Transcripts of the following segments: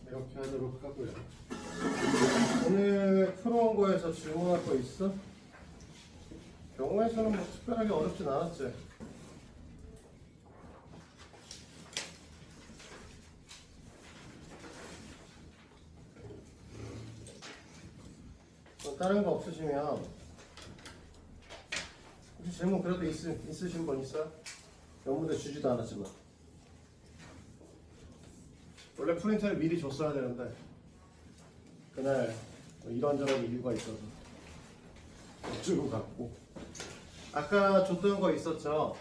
이렇게 하도록 하고요. 오늘 풀어온 거에서 질문할 거 있어? 경우에서는 뭐 특별하게 어렵진 않았지. 다른 거 없으시면 혹시 질문 그래도 있으신 분 있어요? 연문대 주지도 않았지만 원래 프린트를 미리 줬어야 되는데 그날 뭐 이런저런 이유가 있어서 못 주고 갔고, 아까 줬던 거 있었죠?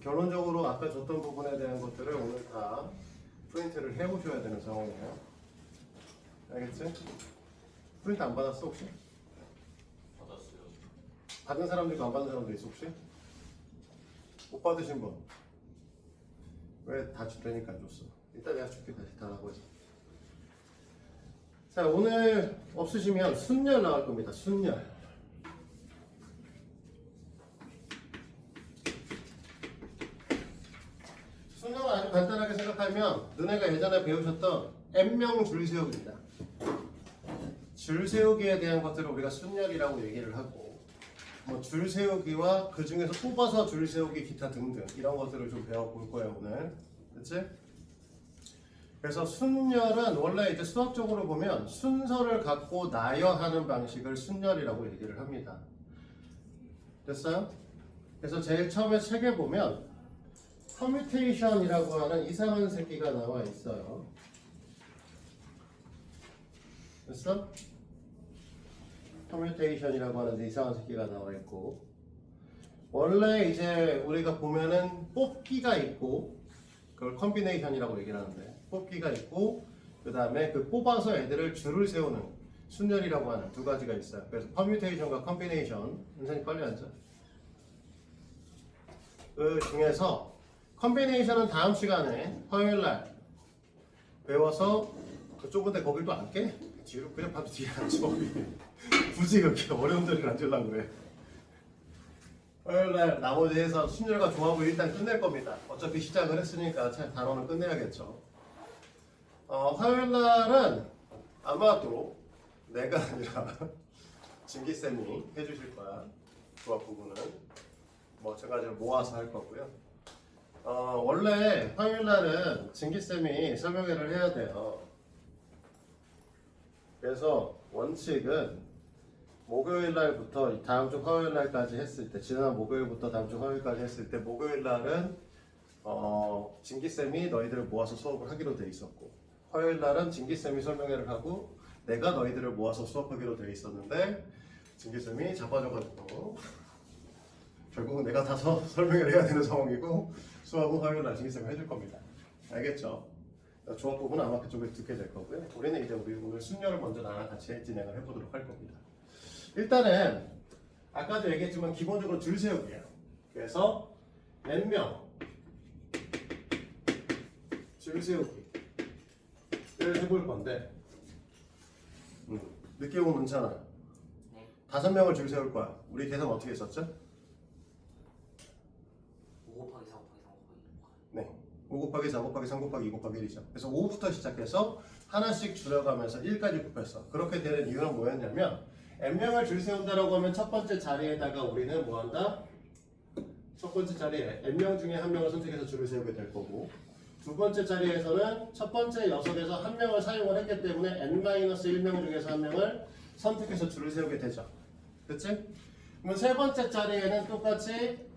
결론적으로 아까 줬던 부분에 대한 것들을 오늘 다 프린트를 해보셔야 되는 상황이에요. 알겠지? 프린트 안 받았어 혹시? 받았어요. 받은 사람도 있고 안 받은 사람도 있어 혹시? 못 받으신 분? 왜 다 주되니까 안 줬어? 이따 내가 줄게. 다시 달라고 해서. 자, 오늘 없으시면 순열 나갈 겁니다. 순열. 순열은 아주 간단하게 생각하면 너네가 예전에 배우셨던 N명 줄세우기입니다. 줄세우기에 대한 것들을 우리가 순열이라고 얘기를 하고, 뭐 줄세우기와 그 중에서 뽑아서 줄세우기 기타 등등 이런 것들을 좀 배워볼 거예요 오늘. 그치? 그래서 순열은 원래 이제 수학적으로 보면 순서를 갖고 나열하는 방식을 순열이라고 얘기를 합니다. 됐어요? 그래서 제일 처음에 책에 보면 커뮤테이션이라고 하는 이상한 새끼가 나와 있어요. 됐어? 커뮤테이션이라고 하는 이상한 새끼가 나와 있고, 원래 이제 우리가 보면은 뽑기가 있고, 그걸 컴비네이션이라고 얘기를 하는데, 뽑기가 있고 그 다음에 그 뽑아서 애들을 줄을 세우는 순열이라고 하는 두 가지가 있어요. 그래서 퍼뮤테이션과 컴비네이션, 선생님 빨리 앉아. 그 중에서 컴비네이션은 다음 시간에 화요일날 배워서, 그 좁은데 거길 또 앉게? 뒤로 그냥 바로 뒤에 앉아. 굳이 그렇게 어려운 자리를 앉으려고 그래. 화요일날 나머지 해서 순열과 조합을 일단 끝낼 겁니다. 어차피 시작을 했으니까 단원을 끝내야겠죠. 화요일날은 아마도 내가 아니라 진기쌤이 해주실 거야. 조합 부분은 뭐 제가 좀 모아서 할 거고요. 원래 화요일날은 진기쌤이 설명회를 해야 돼요. 그래서 원칙은 목요일날부터 다음 주 화요일날까지 했을 때, 지난 목요일부터 다음 주 화요일까지 했을 때, 목요일날은 진기쌤이 너희들을 모아서 수업을 하기로 돼 있었고, 화요일날은 진기쌤이 설명회를 하고 내가 너희들을 모아서 수업하기로 돼 있었는데, 진기쌤이 자빠져가지고 결국은 내가 다 설명회를 해야 되는 상황이고, 수업은 화요일날 진기쌤이 해줄 겁니다. 알겠죠? 조합 부분은 아마 그쪽에 듣게 될 거고요. 우리는 이제 오늘 순열을 먼저 나랑 같이 진행을 해보도록 할 겁니다. 일단은 아까도 얘기했지만 기본적으로 줄 세우기예요. 그래서 N명 줄 세우기를 해볼 건데, 늦게 오면 괜찮아. 5명을 줄 세울 거야. 우리 계산 어떻게 했었죠? 5 곱하기 4 곱하기 3 곱하기 2 곱하기. 네. 5 곱하기 4 곱하기 3 곱하기 2 곱하기 1이죠. 그래서 5부터 시작해서 하나씩 줄여가면서 1까지 곱했어. 그렇게 되는 이유는 뭐였냐면, N명을 줄 세운다라고 하면 첫 번째 자리에다가 우리는 뭐 한다? 첫 번째 자리에 N명 중에 한 명을 선택해서 줄을 세우게 될 거고, 두 번째 자리에서는 첫 번째 녀석에서 한 명을 사용을 했기 때문에 N-1명 중에서 한 명을 선택해서 줄을 세우게 되죠. 그치? 그럼 세 번째 자리에는 똑같이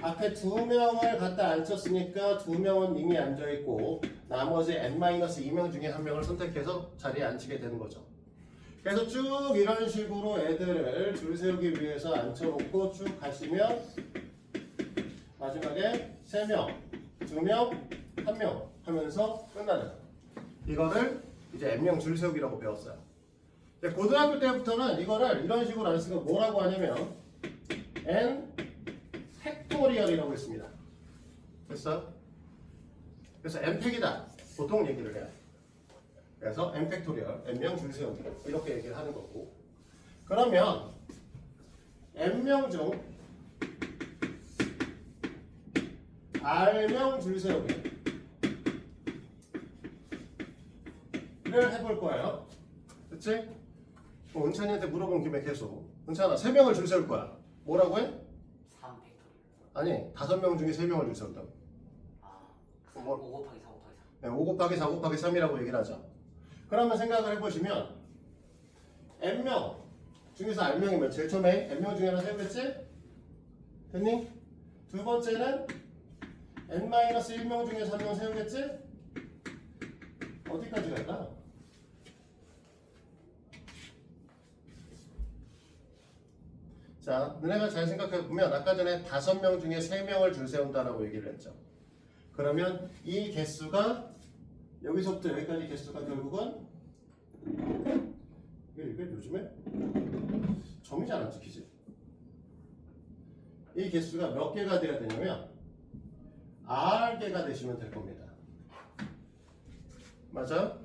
앞에 2명을 갖다 앉혔으니까 2명은 이미 앉아있고 나머지 N-2명 중에 한 명을 선택해서 자리에 앉히게 되는 거죠. 그래서 쭉 이런 식으로 애들을 줄 세우기 위해서 앉혀놓고 쭉 가시면 마지막에 3명, 2명, 1명 하면서 끝나는, 이거를 이제 N명 줄 세우기라고 배웠어요. 고등학교 때부터는 이거를 이런 식으로 안 쓰고 뭐라고 하냐면 N 팩토리얼이라고 했습니다. 됐어? 그래서 N 팩이다 보통 얘기를 해요. 그래서 N 팩토리얼, N명 줄 세우기 이렇게 얘기를 하는 거고, 그러면 N명 중 R명 줄 세우기 해볼 거예요. 그치? 은찬이한테 물어본 김에 계속 은찬아 3명을 줄 세울 거야. 뭐라고 해? 3 팩토리얼. 아니 5명 중에 3명을 줄 세운다고. 아, 뭐? 5 곱하기 4 곱하기 3. 네, 5 곱하기 4 곱하기 3이라고 얘기를 하죠. 그러면 생각을 해보시면 n명 중에서 r명이면 제일 처음에 n명 중에 하나 세우겠지? 됐니? 두 번째는 n-1명 중에서 1명 세우겠지? 어디까지 갈까? 자, 너네가 잘 생각해보면 아까 전에 5명 중에 3명을 줄 세운다라고 얘기를 했죠. 그러면 이 개수가 여기서부터 여기까지 개수가 결국은 이게 요즘에 점이 잘 안 찍히지? 이 개수가 몇 개가 돼야 되냐면 R개가 되시면 될 겁니다. 맞아요?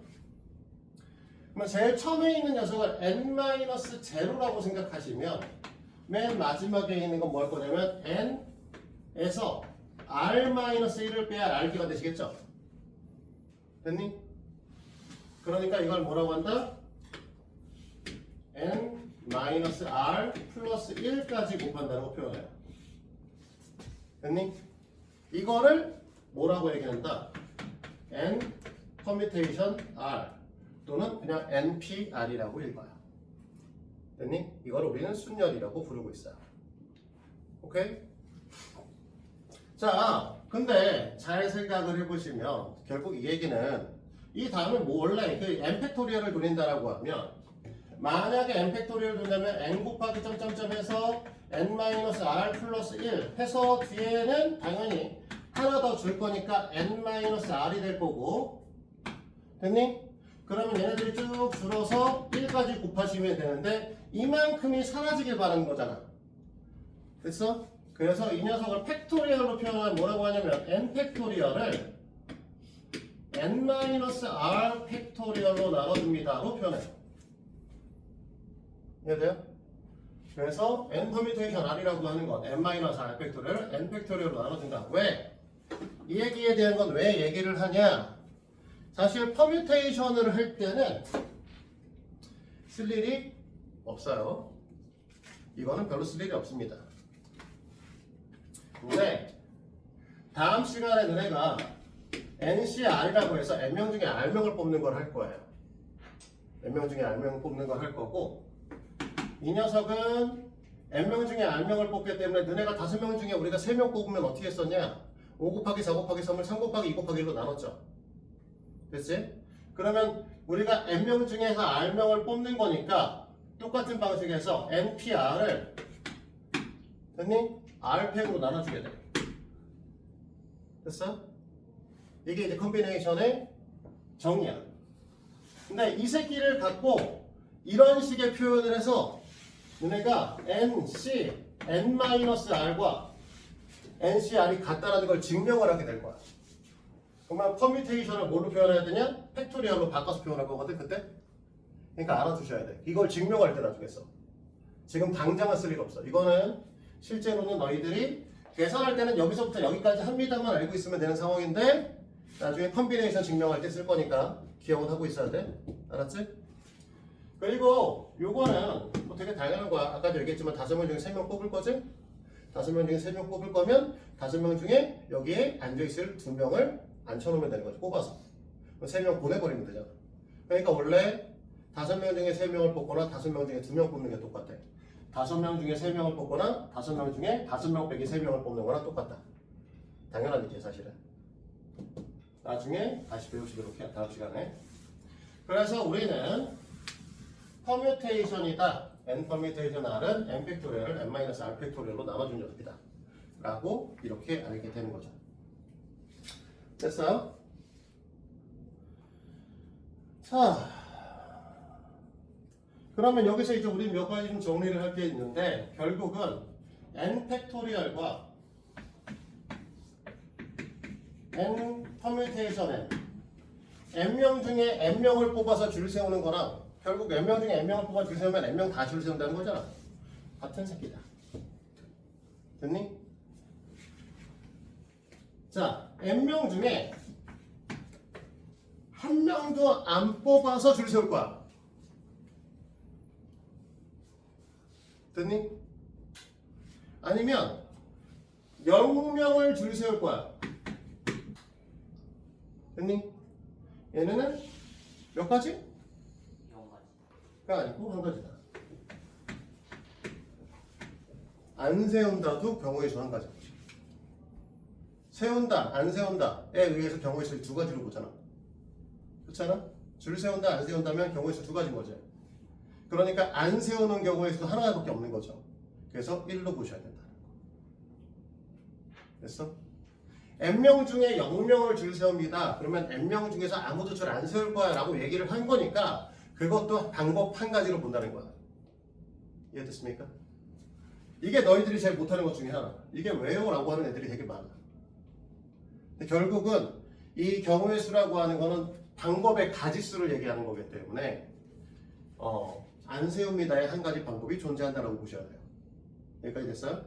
그럼 제일 처음에 있는 녀석을 n-0라고 생각하시면 맨 마지막에 있는 건 뭐 할 거냐면 n에서 r-1을 빼야 r개가 되시겠죠? 됐니? 그러니까 이걸 뭐라고 한다? n-r 플러스 1까지 곱한다는 거 표현해요. 됐니? 이거를 뭐라고 얘기한다? n 퍼뮤테이션 r 또는 그냥 npr이라고 읽어요. 됐니? 이걸 우리는 순열이라고 부르고 있어요. 오케이? 자, 근데 잘 생각을 해보시면 결국 이 얘기는 이 다음에 뭐 원래 그 n 팩토리얼을 돌린다라고 하면 만약에 n 팩토리얼을 돌리면 n 곱하기 점점점 해서 n-r 플러스 1 해서 뒤에는 당연히 하나 더 줄 거니까 n-r이 될 거고 됐니? 그러면 얘네들이 쭉 줄어서 1까지 곱하시면 되는데 이만큼이 사라지길 바라는 거잖아. 됐어? 그래서 이 녀석을 팩토리얼로 표현하면 뭐라고 하냐면 n 팩토리얼을 n-r 팩토리얼로 나눠줍니다로 표현해요. 이해돼요? 그래서 n 퍼뮤테이션 r이라고 하는 건 n-r 팩토리얼을 n 팩토리얼로 나눠준다. 왜? 이 얘기에 대한 건 왜 얘기를 하냐? 사실 퍼뮤테이션을 할 때는 쓸 일이 없어요. 이거는 별로 쓸 일이 없습니다. 근데 다음 시간에 너네가 NCR이라고 해서 n명 중에 r명을 뽑는 걸 할 거예요. n명 중에 r명을 뽑는 걸 할 거고 이 녀석은 n명 중에 r명을 뽑기 때문에 너네가 5명 중에 우리가 3명 뽑으면 어떻게 했었냐? 5 곱하기 4 곱하기 3을 3 곱하기 2 곱하기 1로 나눴죠. 됐지? 그러면 우리가 n명 중에서 r명을 뽑는 거니까 똑같은 방식에서 npr을 됐니? r팩으로 나눠주게 돼. 됐어? 이게 이제 컨비네이션의 정의야. 근데 이 새끼를 갖고 이런 식의 표현을 해서 너네가 nc, n-r과 ncr이 같다라는 걸 증명을 하게 될 거야. 그러면 퍼뮤테이션을 뭘로 표현해야 되냐? 팩토리얼로 바꿔서 표현할 거거든 그때? 그러니까 알아두셔야 돼. 이걸 증명할 때 나중에서. 지금 당장은 쓸 일 없어. 이거는 실제로는 너희들이 계산할 때는 여기서부터 여기까지 합니다만 알고 있으면 되는 상황인데 나중에 컨비네이션 증명할 때 쓸 거니까 기억은 하고 있어야 돼. 알았지? 그리고 요거는 뭐 되게 당연한 거야. 아까도 얘기했지만 5명 중에 3명 뽑을 거지? 5명 중에 3명 뽑을 거면 5명 중에 여기에 앉아있을 2명을 앉혀놓으면 되는 거지. 뽑아서. 3명 보내버리면 되잖아. 그러니까 원래 5명 중에 3명을 뽑거나 5명 중에 2명 뽑는 게 똑같아. 5명 중에 3명을 뽑거나 5명 중에 5명 빼기 3명을 뽑는 거랑 똑같다. 당연한 얘기야 사실은. 나중에 다시 배우시도록 해. 다음 시간에. 그래서 우리는 퍼뮤테이션이다. n 퍼뮤테이션 r은 n 팩토리얼을 n-r 팩토리얼로 나눠준 녀석이다. 라고 이렇게 알게 되는 거죠. 됐어요? 자, 그러면 여기서 이제 우리 몇 가지 좀 정리를 할 게 있는데 결국은 n 팩토리얼과 n 퍼뮤테이션 n명 중에 n명을 뽑아서 줄 세우는 거랑 결국 n명 중에 n명을 뽑아 줄 세우면 n명 다 줄 세운다는 거잖아. 같은 새끼다. 됐니? 자, n명 중에 한 명도 안 뽑아서 줄 세울 거야. 됐니? 아니면 0명을 줄 세울 거야. 됐니? 얘네는 몇 가지? 0가지. 아니고 한 가지다. 안 세운다도 경우의 수 한 가지. 세운다, 안 세운다에 의해서 경우의 수를 두 가지로 보잖아. 그렇잖아? 줄 세운다, 안 세운다면 경우의 수 두 가지인 거지. 그러니까 안 세우는 경우의 수도 하나밖에 없는 거죠. 그래서 1로 보셔야 된다. 됐어? N명 중에 0명을 줄 세웁니다. 그러면 N명 중에서 아무도 줄 안 세울 거야 라고 얘기를 한 거니까 그것도 방법 한 가지로 본다는 거야. 이해됐습니까? 이게 너희들이 제일 못하는 것 중에 하나. 이게 왜요? 라고 하는 애들이 되게 많아. 근데 결국은 이 경우의 수라고 하는 거는 방법의 가지수를 얘기하는 거기 때문에 안 세웁니다의 한 가지 방법이 존재한다라고 보셔야 돼요. 여기까지 됐어요?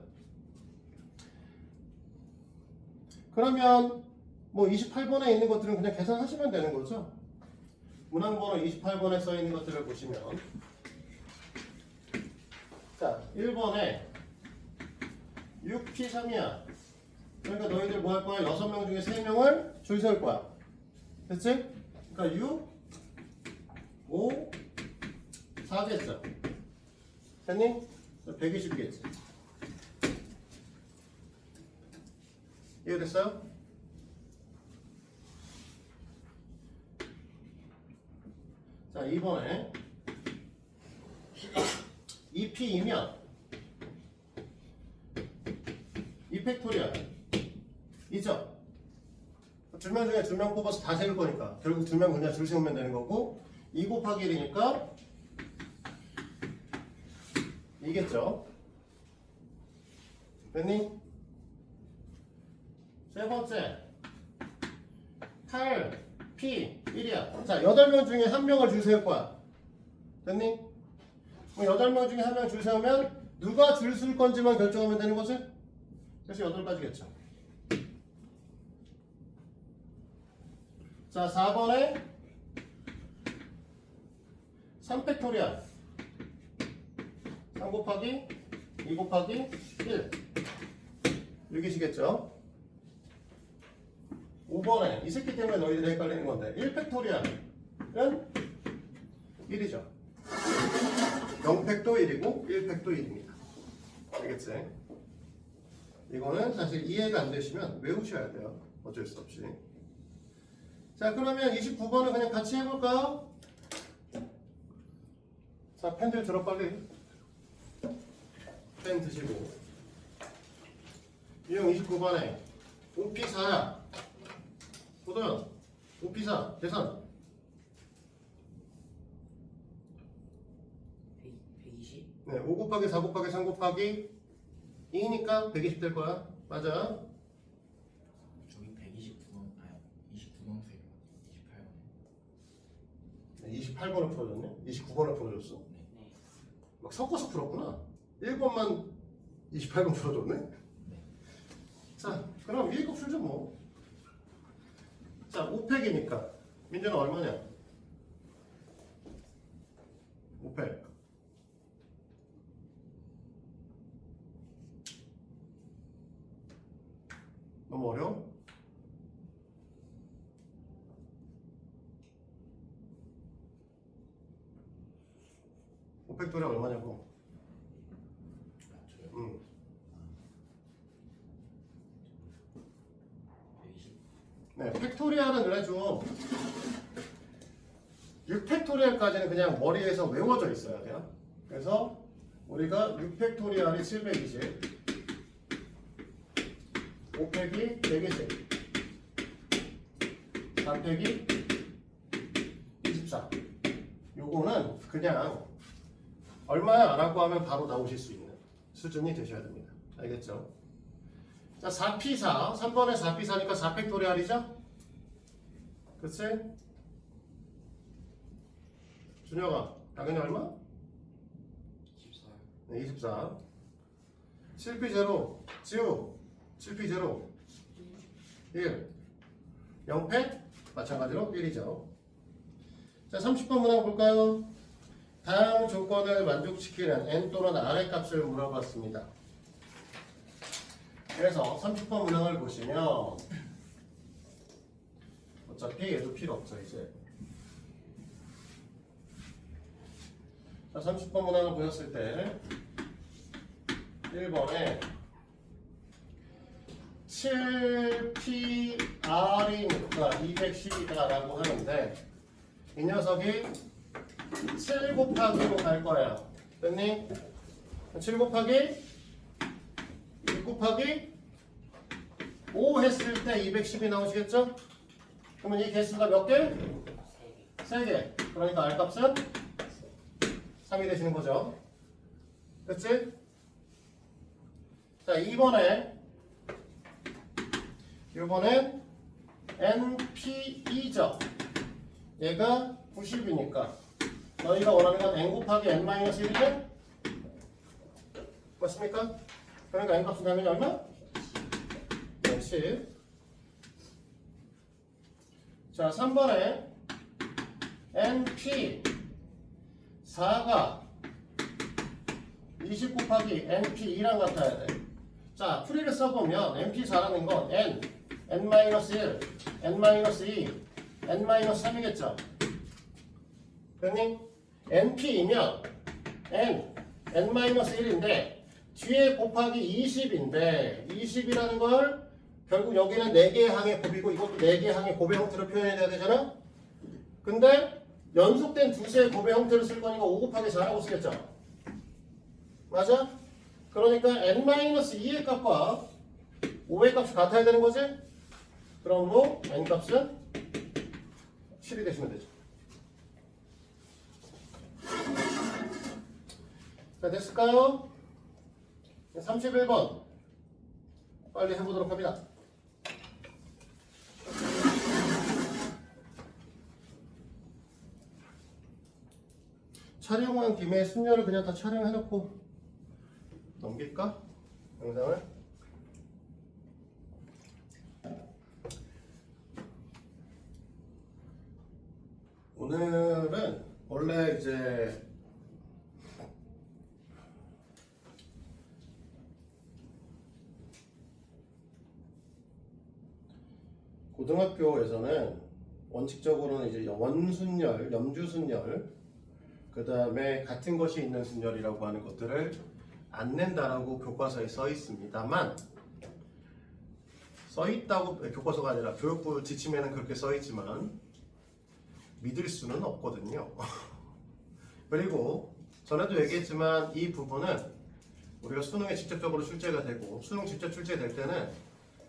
그러면 뭐 28번에 있는 것들은 그냥 계산하시면 되는 거죠. 문항번호 28번에 써 있는 것들을 보시면 자 1번에 6P3이야. 그러니까 너희들 뭐 할 거야? 6명 중에 3명을 줄 세울 거야. 됐지? 그러니까 6, 5, 4겠죠. 됐니? 120겠지. 이해됐어요? 자, 2번에 2P이면 2팩토리얼 이죠? 두 명 중에 2명 뽑아서 다 세울 거니까 결국 2명 그냥 줄 세우면 되는 거고 2 곱하기 1이니까 이겠죠? 됐니? 세 번째 8, P, 1이야. 자, 8명 중에 1명을 줄 세울 거야. 됐니? 그럼 8명 중에 1명 줄 세우면 누가 줄 쓸 건지만 결정하면 되는 거지? 그래서 8가지겠죠. 자, 4번에 3팩토리얼 3 곱하기 2 곱하기 1 6이시겠죠? 5번에 이 새끼 때문에 너희들이 헷갈리는 건데 1팩토리얼은 1이죠. 0팩도 1이고 1팩도 1입니다. 알겠지? 이거는 사실 이해가 안 되시면 외우셔야 돼요. 어쩔 수 없이. 자, 그러면 29번은 그냥 같이 해볼까요? 자, 펜들 들어 빨리. 펜 드시고. 유형 29번에 5P4야. 고도현 5P4 계산. 120? 네, 5 곱하기 4 곱하기 3 곱하기 2니까 120 될 거야. 맞아. 저기 129번 아니 29번세요. 28번에. 28번을 풀어줬네? 29번을 풀어줬어? 네. 막 섞어서 풀었구나. 1번만 28번 풀어줬네? 자, 그럼 위에 거 풀죠 뭐. 자, 5팩이니까 민준아 얼마냐? 5팩 너무 어려워? 오펙토리아 얼마냐고? 아 저요? 응. 120. 네, 팩토리알은 그래도 6팩토리알까지는 그냥 머리에서 외워져 있어야 돼요. 그래서 우리가 6팩토리알이 720 5팩이 120 4팩이 24 요거는 그냥 얼마야 안 하고 하면 바로 나오실 수 있는 수준이 되셔야 됩니다. 알겠죠? 자, 4P4 3번에 4P4니까 4팩토리알이죠? 그치? 준혁아 당연히 얼마? 24요. 네, 24 7P0 지우 7P0 1 0팩 마찬가지로 1이죠. 자, 30번 문항 볼까요? 다음 조건을 만족시키는 n 또는 r의 값을 물어봤습니다. 그래서 30번 문항을 보시면 어차피 얘도 필요 없죠 이제. 자, 30번 문항을 보셨을 때 1번에 7PR이니까 210이다 라고 하는데 이 녀석이 7 곱하기로 갈 거야. 됐니? 7 곱하기 6 곱하기 5 했을 때 210이 나오시겠죠? 그러면 이 개수가 몇 개? 3개. 그러니까 R 값은 3이 되시는 거죠. 그치? 자, 2번에 이번엔 NP2죠. 얘가 90이니까 너희가 원하는 건 n 곱하기 n-1이네? 맞습니까? 그러니까 n 값은 당연히 얼마? 10. 자, 3번에 NP4가 20 곱하기 NP2랑 같아야 돼. 자, 풀이를 써보면 NP4라는 건 n, n-1, n-2, n-3이겠죠? 그러니 NP이면 n, n-1인데 뒤에 곱하기 20인데 20이라는 걸 결국 여기는 4개의 항의 곱이고 이것도 4개의 항의 곱의 형태로 표현해야 되잖아? 근데 연속된 두세의 곱의 형태를 쓸 거니까 5 곱하기 4라고 쓰겠죠? 맞아? 그러니까 n-2의 값과 5의 값이 같아야 되는 거지? 그러므로 n 값은 7이 되시면 되죠. 자, 됐을까요? 31번 빨리 해보도록 합니다. 촬영한 김에 순열을 그냥 다 촬영해놓고 넘길까? 영상을? 오늘은 원래 이제 고등학교에서는 원칙적으로는 이제 원순열, 염주순열, 그 다음에 같은 것이 있는 순열이라고 하는 것들을 안 낸다라고 교과서에 써 있습니다만, 써 있다고 교과서가 아니라 교육부 지침에는 그렇게 써 있지만 믿을 수는 없거든요. 그리고 전에도 얘기했지만 이 부분은 우리가 수능에 직접적으로 출제가 되고 수능 직접 출제될 때는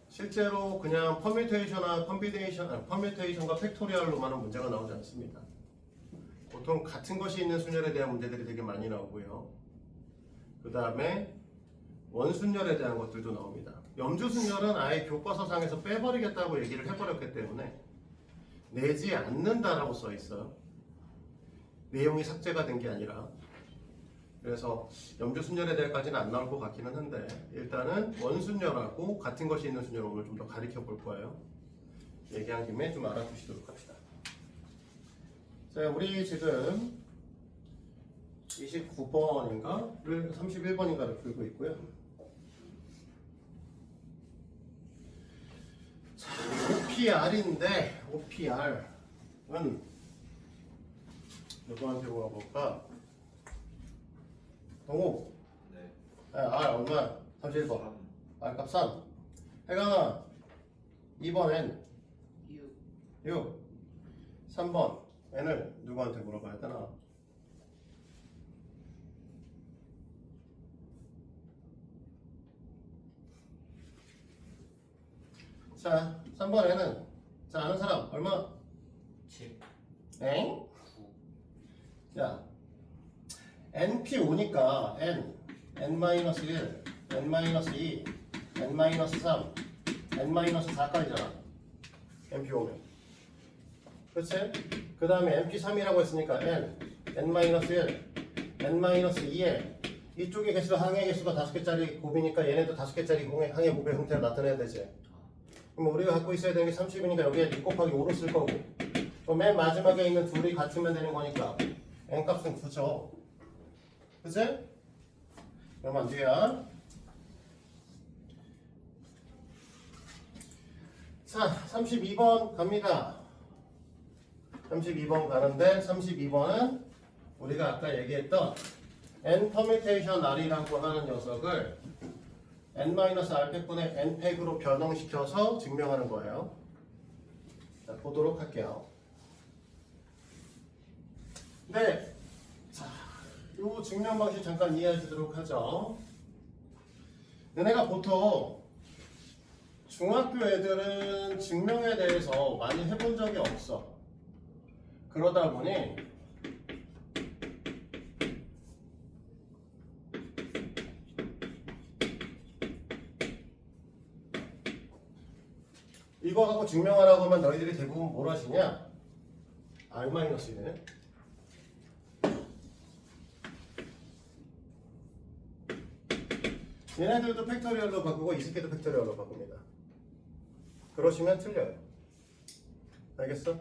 실제로 그냥 퍼뮤테이션과 팩토리얼로만은 문제가 나오지 않습니다. 보통 같은 것이 있는 순열에 대한 문제들이 되게 많이 나오고요. 그 다음에 원순열에 대한 것들도 나옵니다. 염주순열은 아예 교과서상에서 빼버리겠다고 얘기를 해버렸기 때문에 내지 않는다라고 써 있어요. 내용이 삭제가 된 게 아니라. 그래서 염주순열에 대해까지는 안 나올 것 같기는 한데 일단은 원순열하고 같은 것이 있는 순열을 오늘 좀 더 가르쳐 볼 거예요. 얘기한 김에 좀 알아두시도록 합시다. 자, 우리 지금 29번인가를 31번인가를 풀고 있고요. 자, OPR인데 OPR은 누구한테 물어볼까? 동호. 네. R 얼마? 31번. R 값 3. 해강아 2번 N 6. 3번 N을 누구한테 물어봐야 되나? 자, 3번 N은 자, 아는 사람 얼마? 7 엥? 9 자, NP5니까 N, N-1, N-2, N-3, N-4까지잖아. NP5면. 그치? 그 다음에 NP3이라고 했으니까 N, N-1, N-2에 이쪽의 개수가 항의 개수가 5개짜리 곱이니까 얘네도 5개짜리 항의 곱의 형태를 나타내야 되지. 그럼 우리가 갖고 있어야 되는 게 30이니까 여기에 6 곱하기 5로 쓸 거고 그럼 맨 마지막에 있는 둘이 같으면 되는 거니까 n값은 9죠. 그치? 그러면 뒤야. 자, 32번 갑니다. 32번 가는데 32번은 우리가 아까 얘기했던 n 퍼뮤테이션 r이라고 하는 녀석을 n-r팩분의 n팩으로 변형시켜서 증명하는 거예요. 자, 보도록 할게요. 네, 자, 이 증명 방식 잠깐 이해해 주도록 하죠. 너네가 보통 중학교 애들은 증명에 대해서 많이 해본 적이 없어. 그러다 보니 이거 하고 증명하라고 하면 너희들이 대부분 뭘 하시냐? R-1는 얘네들도 팩토리얼로 바꾸고 이 새끼도 팩토리얼로 바꿉니다. 그러시면 틀려요. 알겠어?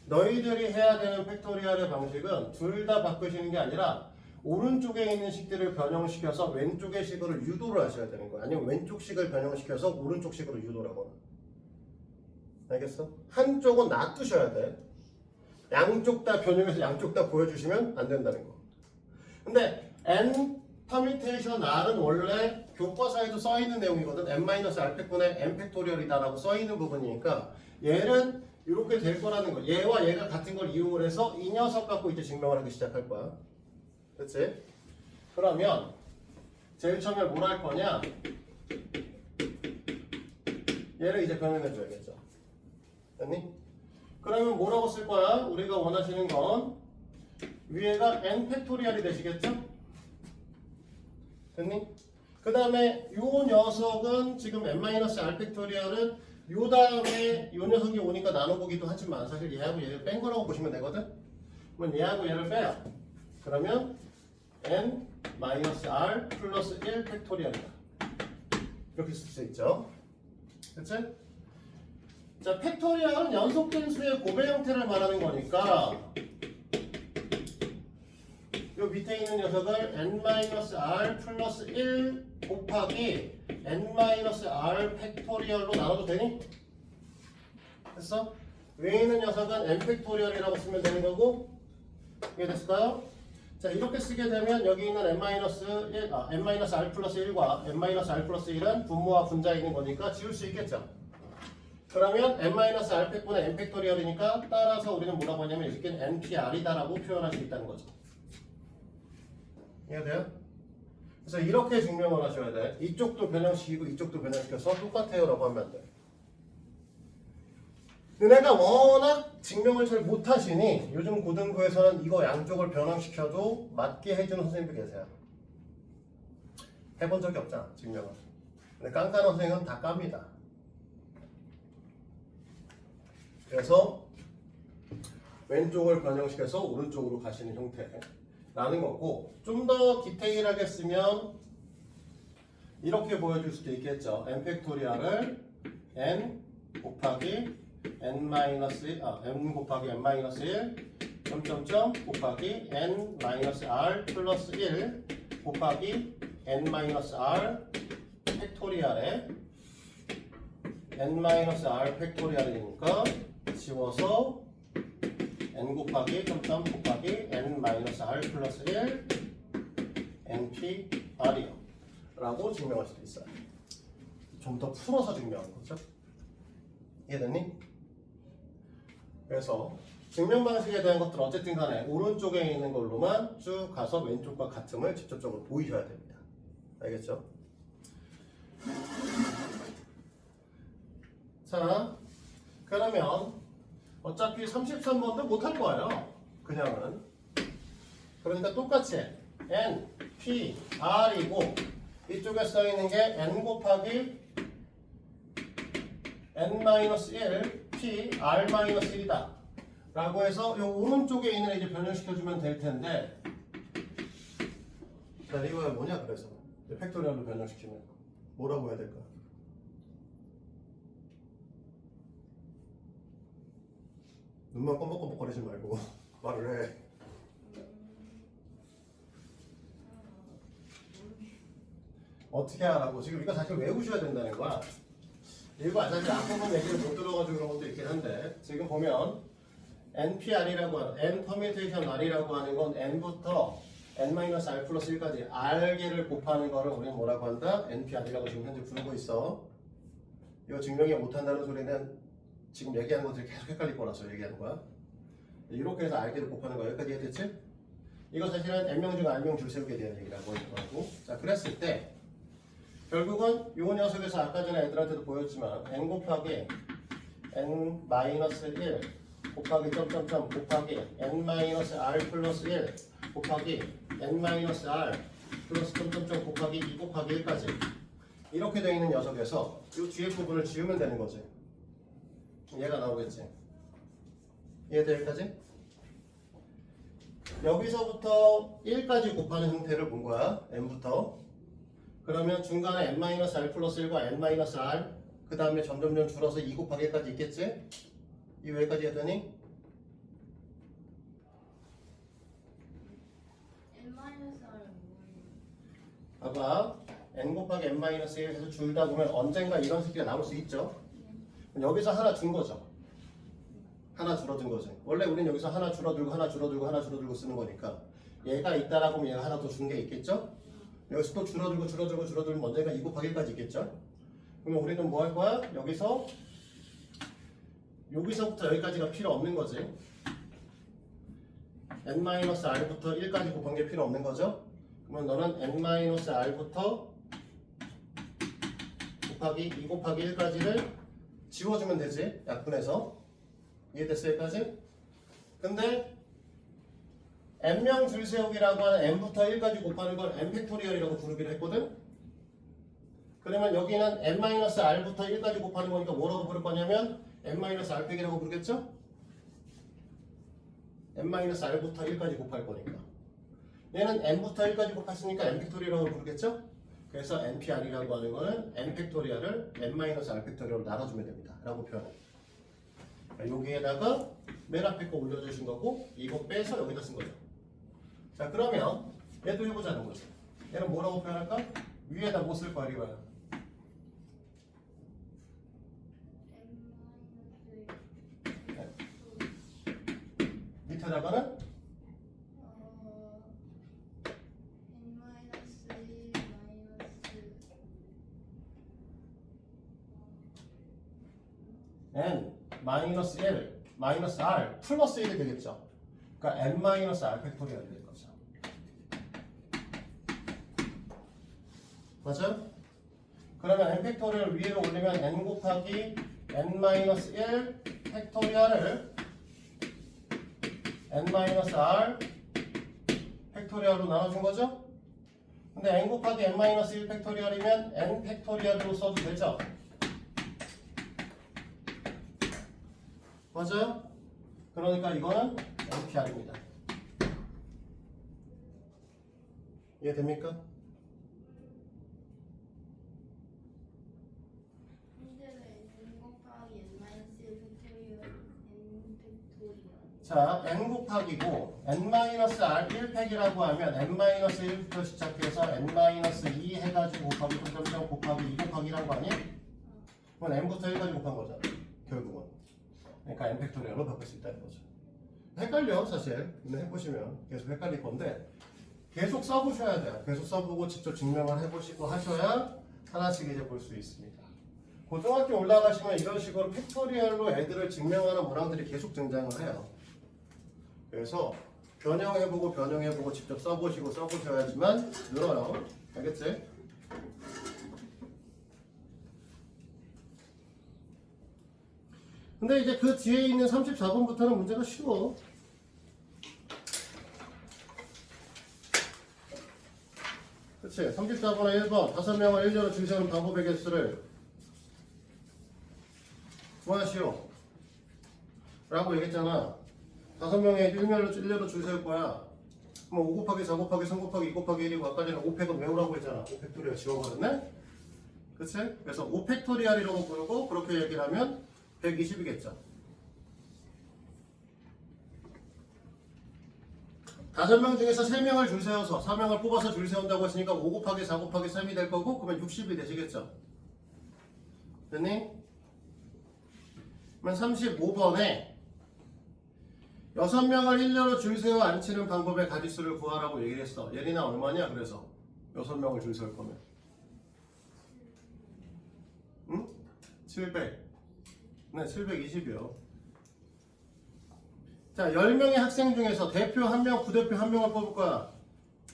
너희들이 해야 되는 팩토리얼의 방식은 둘 다 바꾸시는 게 아니라 오른쪽에 있는 식들을 변형시켜서 왼쪽의 식으로 유도를 하셔야 되는 거야. 아니면 왼쪽 식을 변형시켜서 오른쪽 식으로 유도를 하거나. 알겠어? 한쪽은 놔두셔야 돼. 양쪽 다 변형해서 양쪽 다 보여주시면 안 된다는 거. 근데 n 퍼뮤테이션 r은 원래 교과서에도 써있는 내용이거든. n-r팩분의 n팩토리얼이다라고 써있는 부분이니까 얘는 이렇게 될 거라는 거. 얘와 얘가 같은 걸 이용을 해서 이 녀석 갖고 이제 증명을 하기 시작할 거야. 그치? 그러면 제일 처음에 뭘 할 거냐? 얘를 이제 변형해 줘야겠죠. 됐니? 그러면 뭐라고 쓸 거야? 우리가 원하시는 건 위에가 n 팩토리얼이 되시겠죠? 됐니? 그 다음에 요 녀석은 지금 n-r 팩토리얼은 요 다음에 요 녀석이 오니까 나눠보기도 하지만 사실 얘하고 얘를 뺀 거라고 보시면 되거든? 그러면 얘하고 얘를 빼요. 그러면 n-r 플러스 1 팩토리얼이다. 이렇게 쓸 수 있죠. 그치? 자, 팩토리얼은 연속된 수의 곱의 형태를 말하는 거니까 요 밑에 있는 녀석을 n-r 플러스 1 곱하기 n-r 팩토리얼로 나눠도 되니? 됐어? 위에 있는 녀석은 n 팩토리얼이라고 쓰면 되는 거고 이해됐을까요? 자, 이렇게 쓰게 되면 여기 있는 n-r 플러스 1과 n-r 플러스 1은 분모와 분자에 있는 거니까 지울 수 있겠죠? 그러면 n-r 팩분의 n 팩토리얼이니까 따라서 우리는 뭐라고 하냐면 이 새끼는 npr이다라고 표현할 수 있다는 거죠. 이해돼요? 그래서 이렇게 증명을 하셔야 돼. 이쪽도 변형시키고 이쪽도 변형시켜서 똑같아요 라고 하면 안 돼. 너네가 워낙 증명을 잘 못하시니 요즘 고등부에서는 이거 양쪽을 변형시켜도 맞게 해주는 선생님도 계세요. 해본 적이 없잖아 증명을. 근데 깐깐한 선생님은 다 깝니다. 그래서 왼쪽을 변형시켜서 오른쪽으로 가시는 형태라는 거고, 좀 더 디테일하게 쓰면 이렇게 보여줄 수도 있겠죠. n 팩토리얼을 n 곱하기 n 곱하기 n-1 점점점 곱하기 n-r 플러스 1 곱하기 n-r 팩토리얼에 n-r 팩토리얼이니까 지워서 n 곱하기 점점 곱하기 n-r 플러스 1 npr이요 라고 증명할 수도 있어요. 좀 더 풀어서 증명하는 거죠. 이해됐니? 그래서 증명 방식에 대한 것들 어쨌든 간에 오른쪽에 있는 걸로만 쭉 가서 왼쪽과 같음을 직접적으로 보이셔야 됩니다. 알겠죠? 자, 그러면 어차피 33번도 못할 거예요. 그냥은. 그러니까 똑같이 n, p, r이고 이쪽에 써있는 게 n 곱하기 n-1, p, r-1이다 라고 해서 이 오른쪽에 있는 이제 변형시켜주면 될 텐데, 자, 이거가 뭐냐 그래서 팩토리얼로 변형시키면 뭐라고 해야 될까? 눈만 껌뻑껌뻑거리지 말고 말을 해. 어떻게 하라고? 지금 이거 사실 외우셔야 된다는 거야. 이거 사실 앞부분 얘기를 못 들어가지고 그런 것도 있긴 한데 지금 보면 NPR이라고 하는 N 퍼뮤테이션 R이라고 하는 건 N부터 N-R 플러스 1까지 R개를 곱하는 거를 우리는 뭐라고 한다? NPR이라고 지금 현재 부르고 있어. 이거 증명이 못한다는 소리는 지금 얘기하는 것들이 계속 헷갈릴 거라서 얘기하는 거야. 이렇게 해서 R개를 곱하는 거 여기까지 이해됐지? 이거 사실은 N명 중 R명 줄 세우기에 대한 얘기라고 하고 자 그랬을 때 결국은 요 녀석에서 아까 전에 애들한테도 보였지만 N 곱하기 N-1 곱하기 점점점 곱하기 N-R 플러스 1 곱하기 N-R 플러스 점점점 곱하기 2 곱하기 1까지 이렇게 되어 있는 녀석에서 이 뒤에 부분을 지우면 되는 거지. 얘가 나오겠지. 이해돼 여기까지? 여기서부터 1까지 곱하는 형태를 본 거야. N부터. 그러면 중간에 N-R 플러스 1과 N-R 그 다음에 점점점 줄어서 2 곱하기 1까지 있겠지? 이 여기까지 했더니 봐봐 N 곱하기 N-1 해서 줄다 보면 언젠가 이런 새끼가 나올 수 있죠? 여기서 하나 준 거죠. 하나 줄어든 거지. 원래 우리는 여기서 하나 줄어들고 하나 줄어들고 하나 줄어들고 쓰는 거니까 얘가 있다라고 하면 얘가 하나 더 준 게 있겠죠? 여기서 또 줄어들고 줄어들고 줄어들면 언젠가 2 곱하기 1까지 있겠죠? 그러면 우리는 뭐 할 거야? 여기서부터 여기까지가 필요 없는 거지. N-R부터 1까지 곱한 게 필요 없는 거죠? 그러면 너는 N-R부터 곱하기 2 곱하기 1까지를 지워주면 되지. 약분해서. 이해됐어 여기까지? 근데 N명 줄 세우기라고 하는 N부터 1까지 곱하는 걸 N 팩토리얼이라고 부르기로 했거든? 그러면 여기는 N-R부터 1까지 곱하는 거니까 뭐라고 부를 거냐면 N-R팩이라고 부르겠죠? N-R부터 1까지 곱할 거니까 얘는 N부터 1까지 곱했으니까 N팩토리얼이라고 부르겠죠? 그래서 NPR이라고 하는 거는 N팩토리얼을 N-R팩토리얼로 나눠주면 됩니다 라고 표현해요. 여기에다가 맨 앞에 거 올려주신 거고 이거 빼서 여기다 쓴 거죠. 자 그러면 얘도 해보자는 거죠. 얘는 뭐라고 표현할까? 위에다 뭐 쓸 거야 이거야? 밑에다가는 N-1 마이너스 R 플러스 1이 되겠죠. 그러니까 N-R 팩토리얼이 될 거죠. 맞아요? 그러면 N 팩토리얼 위로 올리면 N 곱하기 N-1 팩토리얼을 N-R 팩토리얼로 나눠준 거죠? 근데 N 곱하기 N-1 팩토리얼이면 N 팩토리얼로 써도 되죠? 맞아요? 그러니까 이거는 NPR입니다. 이해됩니까? 자, n 곱하기고 n-r 1팩이라고 하면 n-1부터 시작해서 n-2 해가지고 곱하기 점점 곱하기 2 곱하기란 거 아니야? 그건 n부터 1까지 곱한 거잖아 결국은. 그러니까 n 팩토리얼로 바꿀 수 있다는 거죠. 헷갈려 사실. 근데 해보시면 계속 헷갈릴 건데 계속 써보셔야 돼요. 계속 써보고 직접 증명을 해보시고 하셔야 하나씩 이제 볼 수 있습니다. 고등학교 올라가시면 이런 식으로 팩토리얼로 애들을 증명하는 문항들이 계속 등장을 해요. 그래서 변형해보고 직접 써보시고 써보셔야지만 늘어요. 알겠지? 근데 이제 그 뒤에 있는 34번부터는 문제가 쉬워. 그치? 34번에 1번 5명을 1렬로 줄 세우는 방법의 개수를 구하시오 라고 얘기했잖아. 5명의 1렬로 줄 세울 거야. 그럼 5 곱하기 4 곱하기 3 곱하기 2 곱하기 1이고 아까 전에 5팩은 외우라고 했잖아. 5팩토리얼 지워버렸네? 그치? 그래서 5팩토리얼이라고 부르고 그렇게 얘기를 하면 120이겠죠. 5명 중에서 3명을 줄 세워서 4명을 뽑아서 줄 세운다고 했으니까 5 곱하기 4 곱하기 3이 될 거고 그러면 60이 되시겠죠? 됐니? 그러면 35번에 6명을 일렬로 줄 세워 앉히는 방법의 가지수를 구하라고 얘기를 했어. 예린아 얼마냐? 그래서 6명을 줄 세울 거면 응? 700. 네, 720이요. 자, 10명의 학생 중에서 대표 1명, 부대표 1명을 뽑을 거야.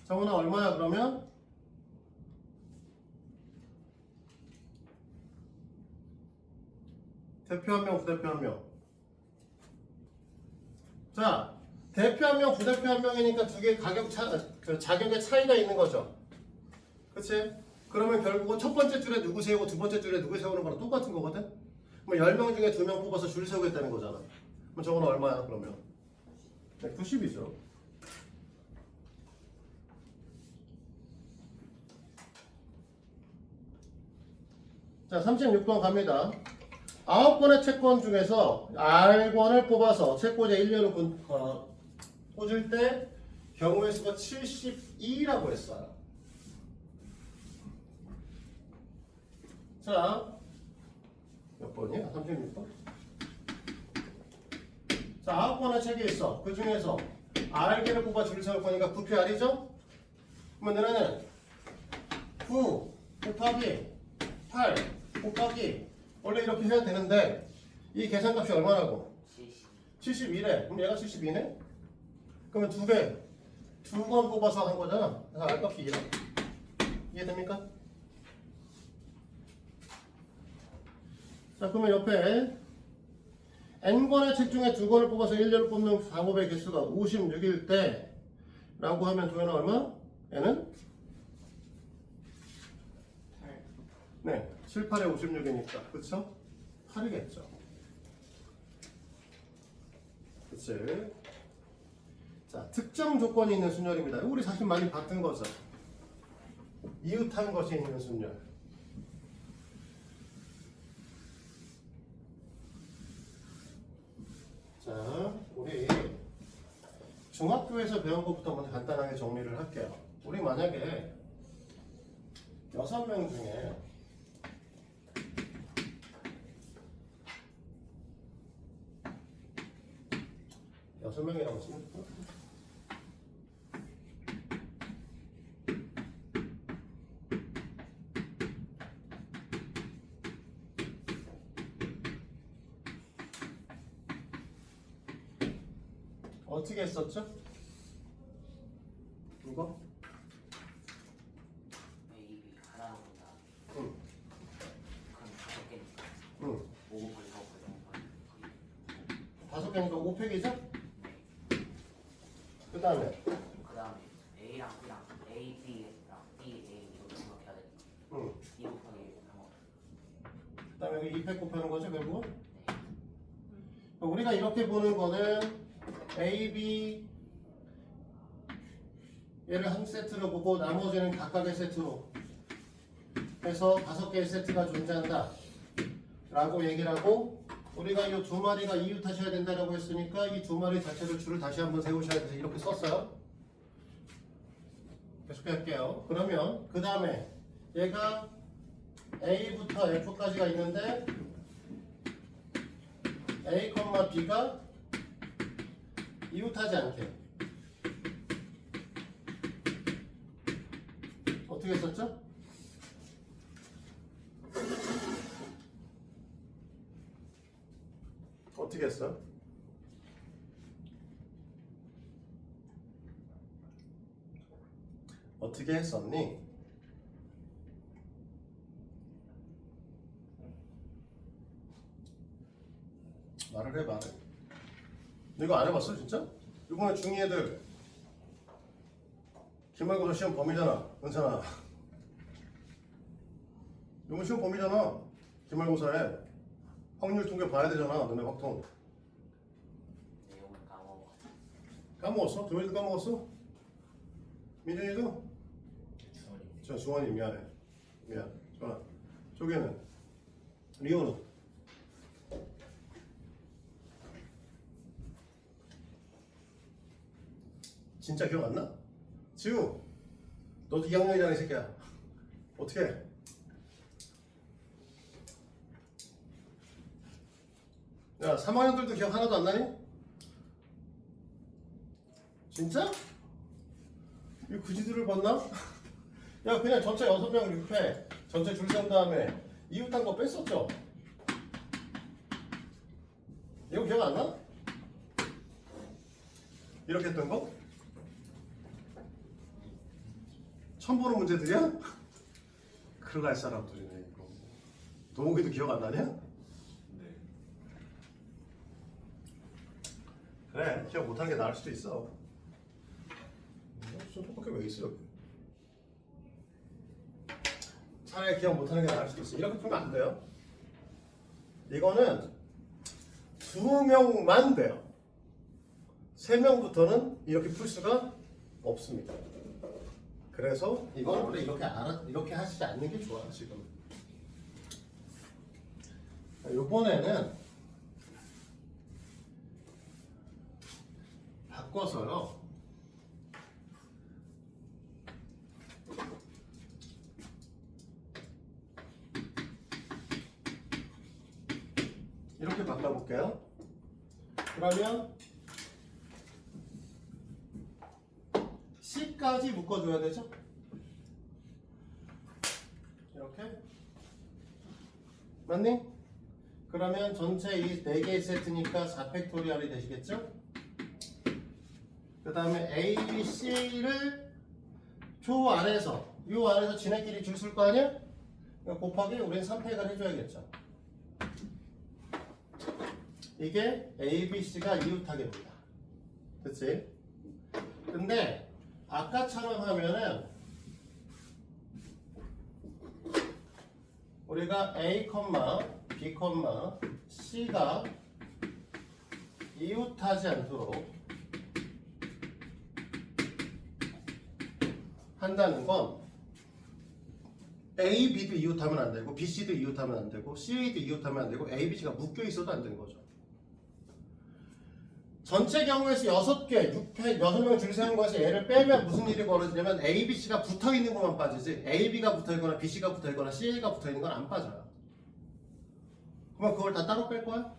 정훈아 얼마야 그러면? 대표 1명, 부대표 1명. 자, 대표 1명, 부대표 1명이니까 두 개 가격 그 자격의 차이가 있는 거죠. 그치? 그러면 결국은 첫 번째 줄에 누구 세우고 두 번째 줄에 누구 세우는 거랑 똑같은 거거든? 그럼 10명 중에 2명 뽑아서 줄 세우겠다는 거잖아. 그럼 저건 얼마야 그러면? 네, 90이죠. 자, 36번 갑니다. 9권의 채권 중에서 R권을 뽑아서 채권의 1년을 꽂을 때 경우의 수가 72라고 했어요. 자, 몇 번이야? 36번? 자, 9권의 책이 있어. 그 중에서 R개를 뽑아 줄 세울 거니까 9P R이죠? 그러면 너네는 9 곱하기 8 곱하기 원래 이렇게 해야 되는데 이 계산값이 얼마라고? 72래. 그럼 얘가 72네? 그러면 두 번 뽑아서 한 거잖아. 그래서 R값이 2라. 이해됩니까? 자, 그러면 옆에 N권의 책 중에 2권을 뽑아서 1년을 뽑는 방법의 개수가 56일 때 라고 하면 도현아 얼마? N은? 8. 네, 7, 8에 56이니까 그쵸? 8이겠죠. 그치? 자, 특정 조건이 있는 순열입니다. 우리 사실 많이 봤던 거죠. 이웃한 것이 있는 순열. 자, 우리 중학교에서 배운 것부터 먼저 간단하게 정리를 할게요. 우리 만약에 6명 중에 6명이라고 치면 어떻게 했었죠? 이거? A, B 하나로 본다. 응. 그럼 5개니까. 응. 5 곱하기 4 곱하기 5개니까 5팩이죠? 그 다음에 그 다음에 A랑 B랑 A, B랑 B, A 이렇게 생각해야 되니까 응. 2 곱하기 3. 그 다음에 여기 2팩 곱하는 거죠 결국은? 네. 우리가 이렇게 보는 거는 A, B 얘를 한 세트로 보고 나머지는 각각의 세트로 해서 5개의 세트가 존재한다 라고 얘기를 하고 우리가 이 두 마리가 이웃하셔야 된다라고 했으니까 이 두 마리 자체를 줄을 다시 한번 세우셔야 돼서 이렇게 썼어요. 계속 할게요. 그러면 그 다음에 얘가 A부터 F까지가 있는데 A, B가 이웃하지 않게 어떻게 했었죠? 어떻게 했어? 어떻게 했었니? 말을 해 말을. 너 이거 안 해봤어 진짜? 이번에 중2 애들 기말고사 시험 범위잖아. 괜찮아. 이번 시험 범위잖아. 기말고사에 확률 통계 봐야 되잖아. 너네 확통. 내용을 까먹어. 까먹었어? 도현이도 까먹었어? 민준이도? 주원이. 저 주원이 미안해. 미안. 전화. 저기는 리오는. 진짜 기억 안 나? 지우, 너도 2학년이잖아 이 새끼야. 어떻게 해? 야, 3학년들도 기억 하나도 안 나니? 진짜? 이 그지들을 봤나? 야, 그냥 전체 6명 6회 전체 줄 세운 다음에 이웃한 거 뺐었죠? 이거 기억 안 나? 이렇게 했던 거? 처음 보는 문제들이야? 큰일 날 사람들이네 이거. 동욱이도 기억 안 나냐? 네. 그래, 기억 못하는 게 나을 수도 있어. 손톱밖에 왜 있어 여기? 차라리 기억 못하는 게 나을 수도 있어. 이렇게 풀면 안 돼요. 이거는 2명만 돼요. 3명부터는 이렇게 풀 수가 없습니다. 그래서 이건 원래 이렇게 하시지 않는 게 좋아 지금. 이번에는 바꿔서요. 이렇게 바꿔볼게요. 그러면 C까지 묶어줘야 되죠? 이렇게 맞니? 그러면 전체 이 4개의 세트니까 4팩토리얼이 되시겠죠? 그 다음에 A, B, C를 조 안에서 요 안에서 지네끼리 줄 쓸 거 아니야? 곱하기 우린 3팩을 해줘야겠죠. 이게 A, B, C가 이웃하게입니다. 그치? 근데 아까처럼 하면은 우리가 A, B, C가 이웃하지 않도록 한다는 건 A, B도 이웃하면 안 되고 B, C도 이웃하면 안 되고 C도 이웃하면 안 되고 A, B, C가 묶여 있어도 안 되는 거죠. 전체 경우에서 6개, 6명 줄 세운 것에서 얘를 빼면 무슨 일이 벌어지냐면 A, B, C가 붙어 있는 것만 빠지지 A, B가 붙어 있거나 B, C가 붙어 있거나 C가 붙어 있는 건 안 빠져요. 그럼 그걸 다 따로 뺄 거야?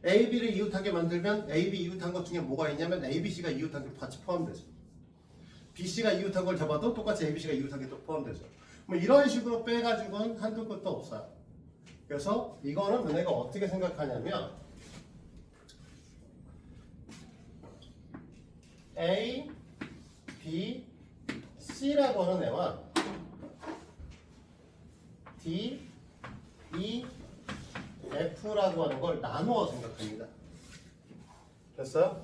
A, B를 이웃하게 만들면 A, B 이웃한 것 중에 뭐가 있냐면 A, B, C가 이웃한 게 같이 포함되죠. B, C가 이웃한 걸 잡아도 똑같이 A, B, C가 이웃한 게 또 포함되죠. 뭐 이런 식으로 빼가지고는 한두 끝도 없어요. 그래서 이거는 너네가 어떻게 생각하냐면 A, B, C라고 하는 애와 D, E, F라고 하는 걸 나누어 생각합니다. 됐어요?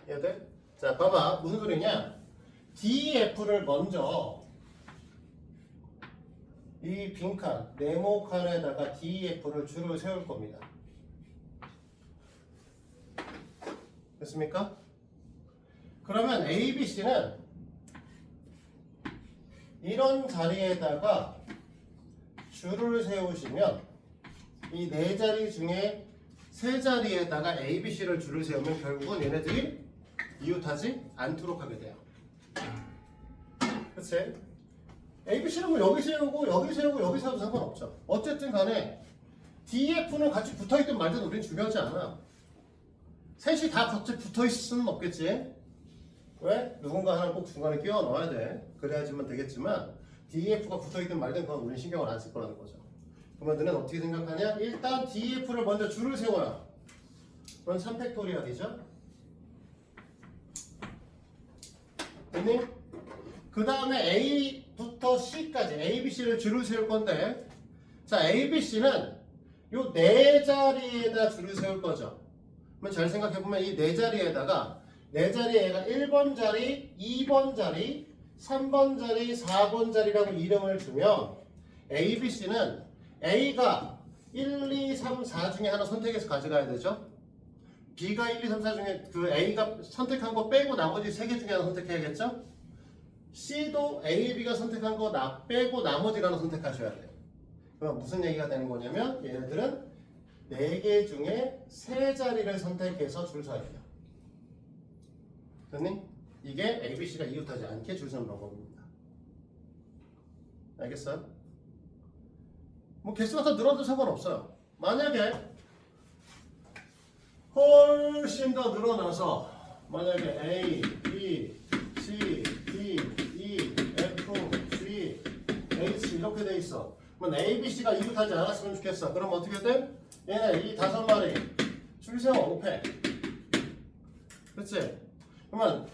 얘들? 자, 봐봐. 무슨 소리냐? D, F를 먼저 이 빈칸, 네모칸에다가 D, F를 줄을 세울 겁니다. 됐습니까? 그러면 A, B, C는 이런 자리에다가 줄을 세우시면 이 4자리 중에 3자리에다가 A, B, C를 줄을 세우면 결국은 얘네들이 이웃하지 않도록 하게 돼요. 그치? A, B, C는 뭐 여기 세우고 여기 세우고 여기 세워도 상관없죠. 어쨌든 간에 D, F는 같이 붙어있든 말든 우린 중요하지 않아. 셋이 다 같이 붙어있을 수는 없겠지. 왜? 누군가 하나 꼭 중간에 끼워 넣어야 돼. 그래야지만 되겠지만 DEF가 붙어있든 말든 그건 우리는 신경을 안 쓸 거라는 거죠. 그러면 너는 어떻게 생각하냐? 일단 DEF를 먼저 줄을 세워라. 그건 3팩토리얼이죠. 됐니? 그 다음에 A부터 C까지 A, B, C를 줄을 세울 건데 자, A, B, C는 요 4자리에다 줄을 세울 거죠. 그러면 잘 생각해보면 이 4자리에다가 4자리에 얘가 1번 자리, 2번 자리, 3번 자리, 4번 자리라고 이름을 주면 A, B, C는 A가 1, 2, 3, 4 중에 하나 선택해서 가져가야 되죠. B가 1, 2, 3, 4 중에 그 A가 선택한 거 빼고 나머지 3개 중에 하나 선택해야겠죠. C도 A, B가 선택한 거 빼고 나머지 하나 선택하셔야 돼요. 그럼 무슨 얘기가 되는 거냐면 얘네들은 4개 중에 3자리를 선택해서 줄 서야 돼요. 됐니? 이게 ABC가 이웃하지 않게 줄 세우는 방법입니다. 알겠어요? 뭐 개수가 더 늘어도 상관없어요. 만약에 훨씬 더 늘어나서 만약에 A, B, C, D, E, F, G, H 이렇게 돼 있어. 그러면 A, B, C가 이웃하지 않았으면 좋겠어. 그럼 어떻게 돼? 얘네 이 5마리 줄 세워 5패. 그렇지? 그러면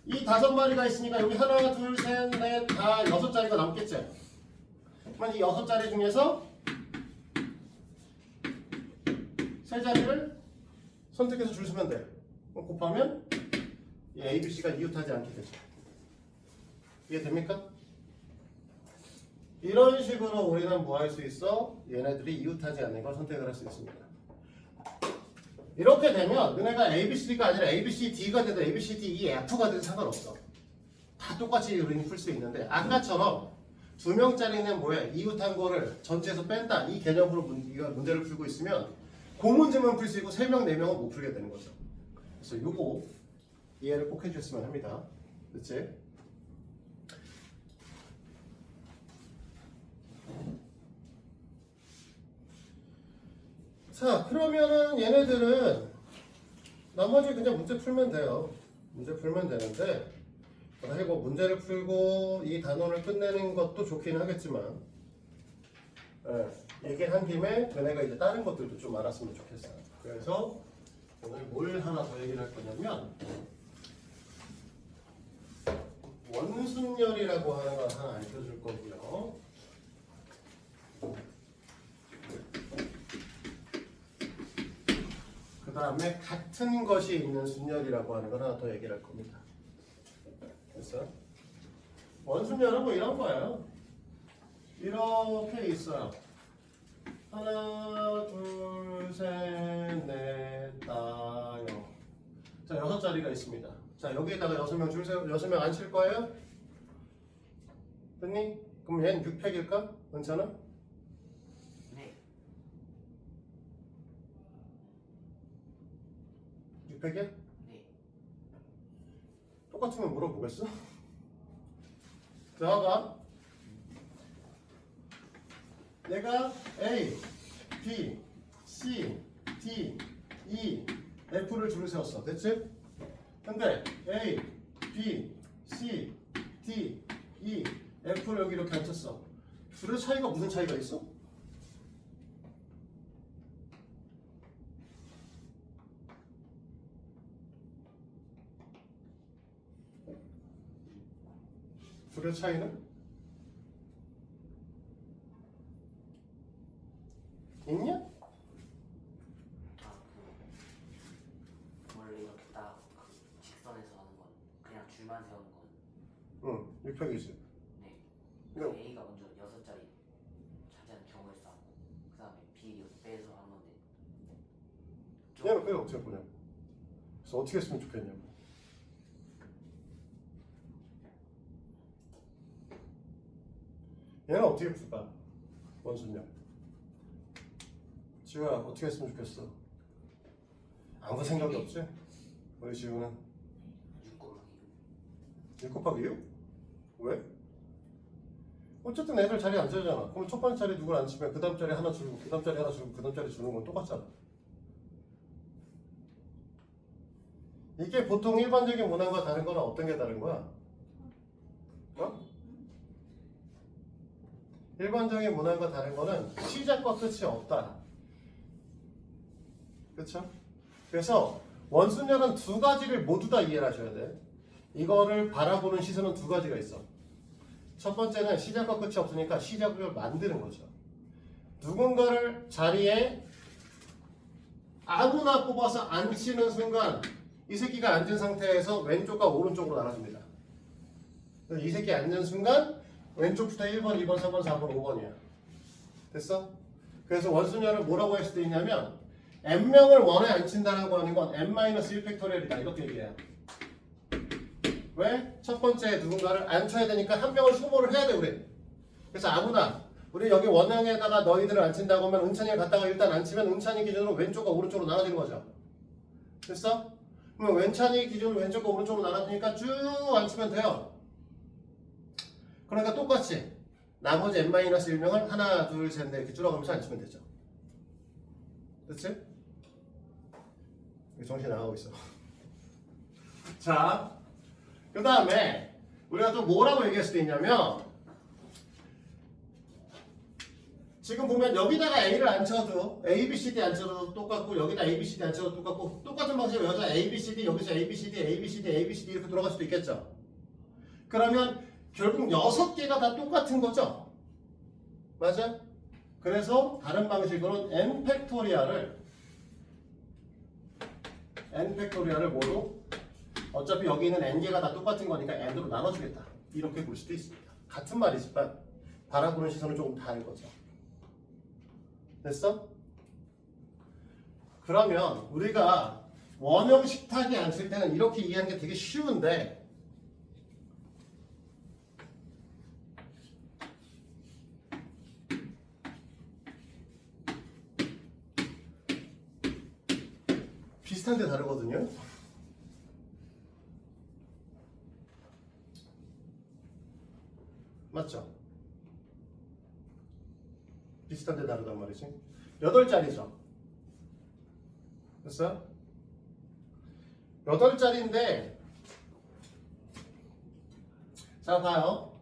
이 5마리가 있으니까 여기 하나, 둘, 셋, 넷, 다 6자리가 남겠지? 그러면 이 6자리 중에서 3자리를 선택해서 줄 서면 돼. 그럼 곱하면 이 A, B, C가 이웃하지 않게 되죠. 이해됩니까? 이런 식으로 우리는 뭐 할 수 있어? 얘네들이 이웃하지 않는 걸 선택을 할 수 있습니다. 이렇게 되면 너네가 A, B, C가 아니라 A, B, C, D가 되든 A, B, C, D, E, F가 되든 상관없어. 다 똑같이 우리는 풀 수 있는데 아까처럼 2명짜리는 뭐야? 이웃한 거를 전체에서 뺀다. 이 개념으로 문제를 풀고 있으면 그 문제만 풀 수 있고 3명, 4명은 못 풀게 되는 거죠. 그래서 요거 이해를 꼭 해주셨으면 합니다. 그치? 자, 그러면은 얘네들은 나머지 그냥 문제 풀면 돼요. 문제 풀면 되는데 사실 뭐 문제를 풀고 이 단원을 끝내는 것도 좋긴 하겠지만 얘기한 김에 너네가 이제 다른 것들도 좀 알았으면 좋겠어요. 그래서 오늘 뭘 하나 더 얘기를 할 거냐면 원순열이라고 하는 걸 하나 알려줄 거고요. 그 다음에 같은 것이 있는 순열이라고 하는 걸 하나 더 얘기를 할 겁니다. 됐어? 원순열은 뭐 이런 거예요. 이렇게 있어요. 하나, 둘, 셋, 넷, 다, 여. 자, 6자리가 있습니다. 자, 여기에다가 6명 줄 세워, 6명 앉힐 거예요? 됐니? 그럼 얘는 6팩일까? 괜찮아? 네. 6팩이야? 네. 똑같으면 물어보겠어? 자, 봐봐. 내가 A, B, C, D, E, F를 줄을 세웠어. 됐지? 근데 A, B, C, D, E, F를 여기 이렇게 앉혔어. 둘의 차이가 무슨 차이가 있어? 둘의 차이는? 있냐? 원래 이렇게 딱 직선에서 하는 건 그냥 줄만 세우는 건. 응, 6팩이지. 네. 그럼 A가 먼저 6자리 차지하는 경우를 쌓고 그 다음에 B 빼서 한 건데. 얘는 그게 어떻게 보냐고. 그래서 어떻게 했으면 좋겠냐고. 얘는 어떻게 풀까? 원순열. 지우야 어떻게 했으면 좋겠어? 아무 생각이 없지? 우리 지우는 6 곱하기 6 곱하기 6? 왜? 어쨌든 애들 자리에 앉아잖아. 그럼 첫 번째 자리 누굴 앉히면 그 다음 자리 하나 주고 그 다음 자리 하나 주고 그 다음 자리 주는 건 똑같잖아. 이게 보통 일반적인 문항과 다른 거랑 어떤 게 다른 거야? 어? 일반적인 문항과 다른 거는 시작과 끝이 없다. 그렇죠? 그래서 원순열은 두 가지를 모두 다 이해를 하셔야 돼. 이거를 바라보는 시선은 두 가지가 있어. 첫 번째는 시작과 끝이 없으니까 시작을 만드는 거죠. 누군가를 자리에 아무나 뽑아서 앉히는 순간 이 새끼가 앉은 상태에서 왼쪽과 오른쪽으로 나눠집니다. 이 새끼 앉는 순간 왼쪽부터 1번, 2번, 3번, 4번, 5번이야. 됐어? 그래서 원순열을 뭐라고 할 수도 있냐면 n명을 원에 앉힌다라고 하는 건 n-1팩토리얼이다 이렇게 얘기해요. 왜? 첫 번째 누군가를 앉혀야 되니까 한 명을 소모를 해야 돼 우리. 그래서 아무나 우리 여기 원형에다가 너희들을 앉힌다고 하면 은찬이를 갖다가 일단 앉히면 은찬이 기준으로 왼쪽과 오른쪽으로 나눠지는 거죠. 됐어? 그러면 왼찬이 기준으로 왼쪽과 오른쪽으로 나눠주니까 쭉 앉히면 돼요. 그러니까 똑같이 나머지 n-1명을 하나, 둘, 셋, 넷 이렇게 줄여가면서 앉히면 되죠. 그렇지? 정신 나가고 있어. 자, 그 다음에 우리가 또 뭐라고 얘기할 수도 있냐면 지금 보면 여기다가 A를 앉혀도 A, B, C, D 앉혀도 똑같고 여기다 A, B, C, D 앉혀도 똑같고 똑같은 방식으로 여기서 A, B, C, D 여기서 A, B, C, D, A, B, C, D, A, B, C, D 이렇게 돌아갈 수도 있겠죠. 그러면 결국 6개가 다 똑같은 거죠. 맞아? 그래서 다른 방식으로는 n 팩토리얼을 뭐로? 어차피 여기 있는 n개가 다 똑같은 거니까 n으로 나눠주겠다. 이렇게 볼 수도 있습니다. 같은 말이지만 바라보는 시선은 조금 다른 거죠. 됐어? 그러면 우리가 원형 식탁에 앉을 때는 이렇게 이해하는 게 되게 쉬운데 비슷한데 다르거든요. 맞죠? 비슷한데 다르단 말이지. 8자리죠. 됐어요? 8자리인데 자 봐요.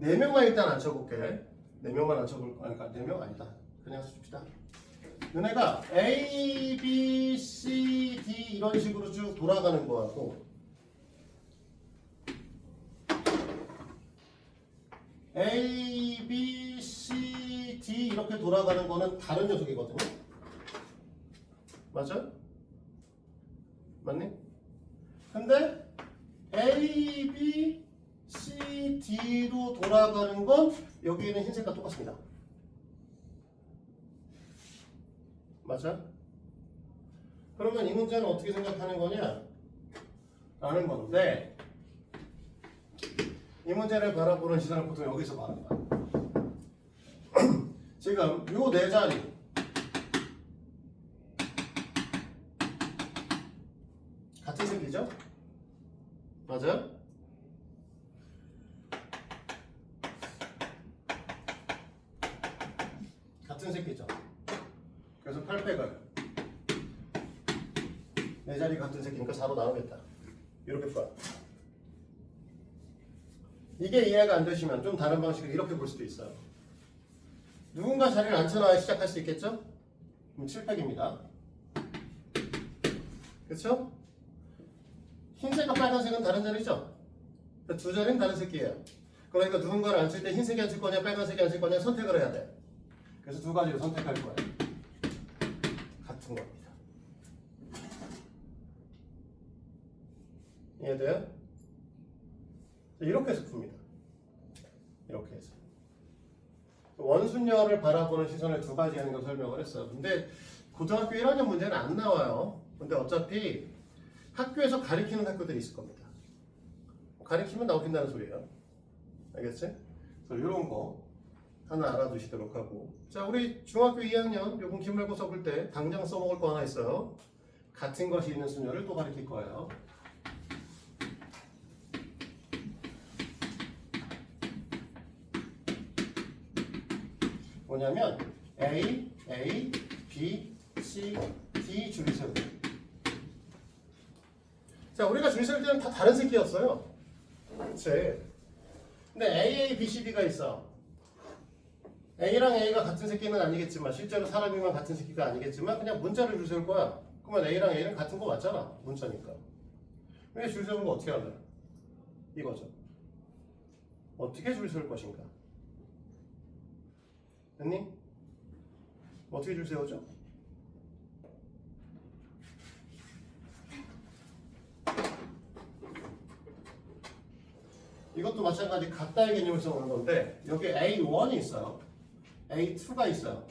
4명만 일단 앉혀볼게. 4명만 앉혀볼 거야. 그러니까 4명 아니다. 그냥 씁시다. 너네가 A, B, C, D 이런 식으로 쭉 돌아가는 거하고 A, B, C, D 이렇게 돌아가는 거는 다른 녀석이거든요. 맞아? 맞니? 근데 A, B, C, D로 돌아가는 건 여기 있는 흰색과 똑같습니다. 맞아? 그러면 이 문제는 어떻게 생각하는 거냐? 라는 건데 이 문제를 바라보는 시선을 보통 여기서 말한다. 지금 요 4자리 같은 색이죠? 맞아요? 같은 색이죠? 그래서 800을 4자리 같은 색이니까 4로 나누겠다. 이렇게 봐. 이게 이해가 안 되시면 좀 다른 방식으로 이렇게 볼 수도 있어요. 누군가 자리를 앉혀놔야 시작할 수 있겠죠? 그럼 700입니다. 그렇죠? 흰색과 빨간색은 다른 자리죠? 두 자리는 다른 색이에요. 그러니까 누군가를 앉힐 때 흰색이 앉힐 거냐 빨간색이 앉힐 거냐 선택을 해야 돼. 그래서 두 가지로 선택할 거예요. 같은 겁니다. 이해돼요? 이렇게 해서 풉니다. 이렇게 해서 원순열을 바라보는 시선을 2가지 하는 걸 설명을 했어요. 근데 고등학교 1학년 문제는 안 나와요. 근데 어차피 학교에서 가리키는 학교들이 있을 겁니다. 가리키면 나오긴다는 소리예요. 알겠지? 그래서 이런 거 하나 알아두시도록 하고, 자 우리 중학교 2학년 요번 기말고사 볼 때 당장 써먹을 거 하나 있어요. 같은 것이 있는 순열을 또 가리킬 거예요. 뭐냐면 A, B, C, D 줄이 세우기. 자 우리가 줄 세울 때는 다 다른 색이었어요. 그치? 근데 A, B, C, D가 있어. A랑 A가 같은 새끼는 아니겠지만 실제로 사람이면 같은 새끼가 아니겠지만 그냥 문자를 줄 세울 거야. 그러면 A랑 A는 같은 거 맞잖아. 문자니까. 왜 줄 세우는 거 어떻게 할래? 이거죠. 어떻게 줄 세울 것인가? 됐니? 어떻게 줄 세우죠? 이것도 마찬가지 같다의 개념을 써오는 건데 여기 A1이 있어요. A2가 있어요.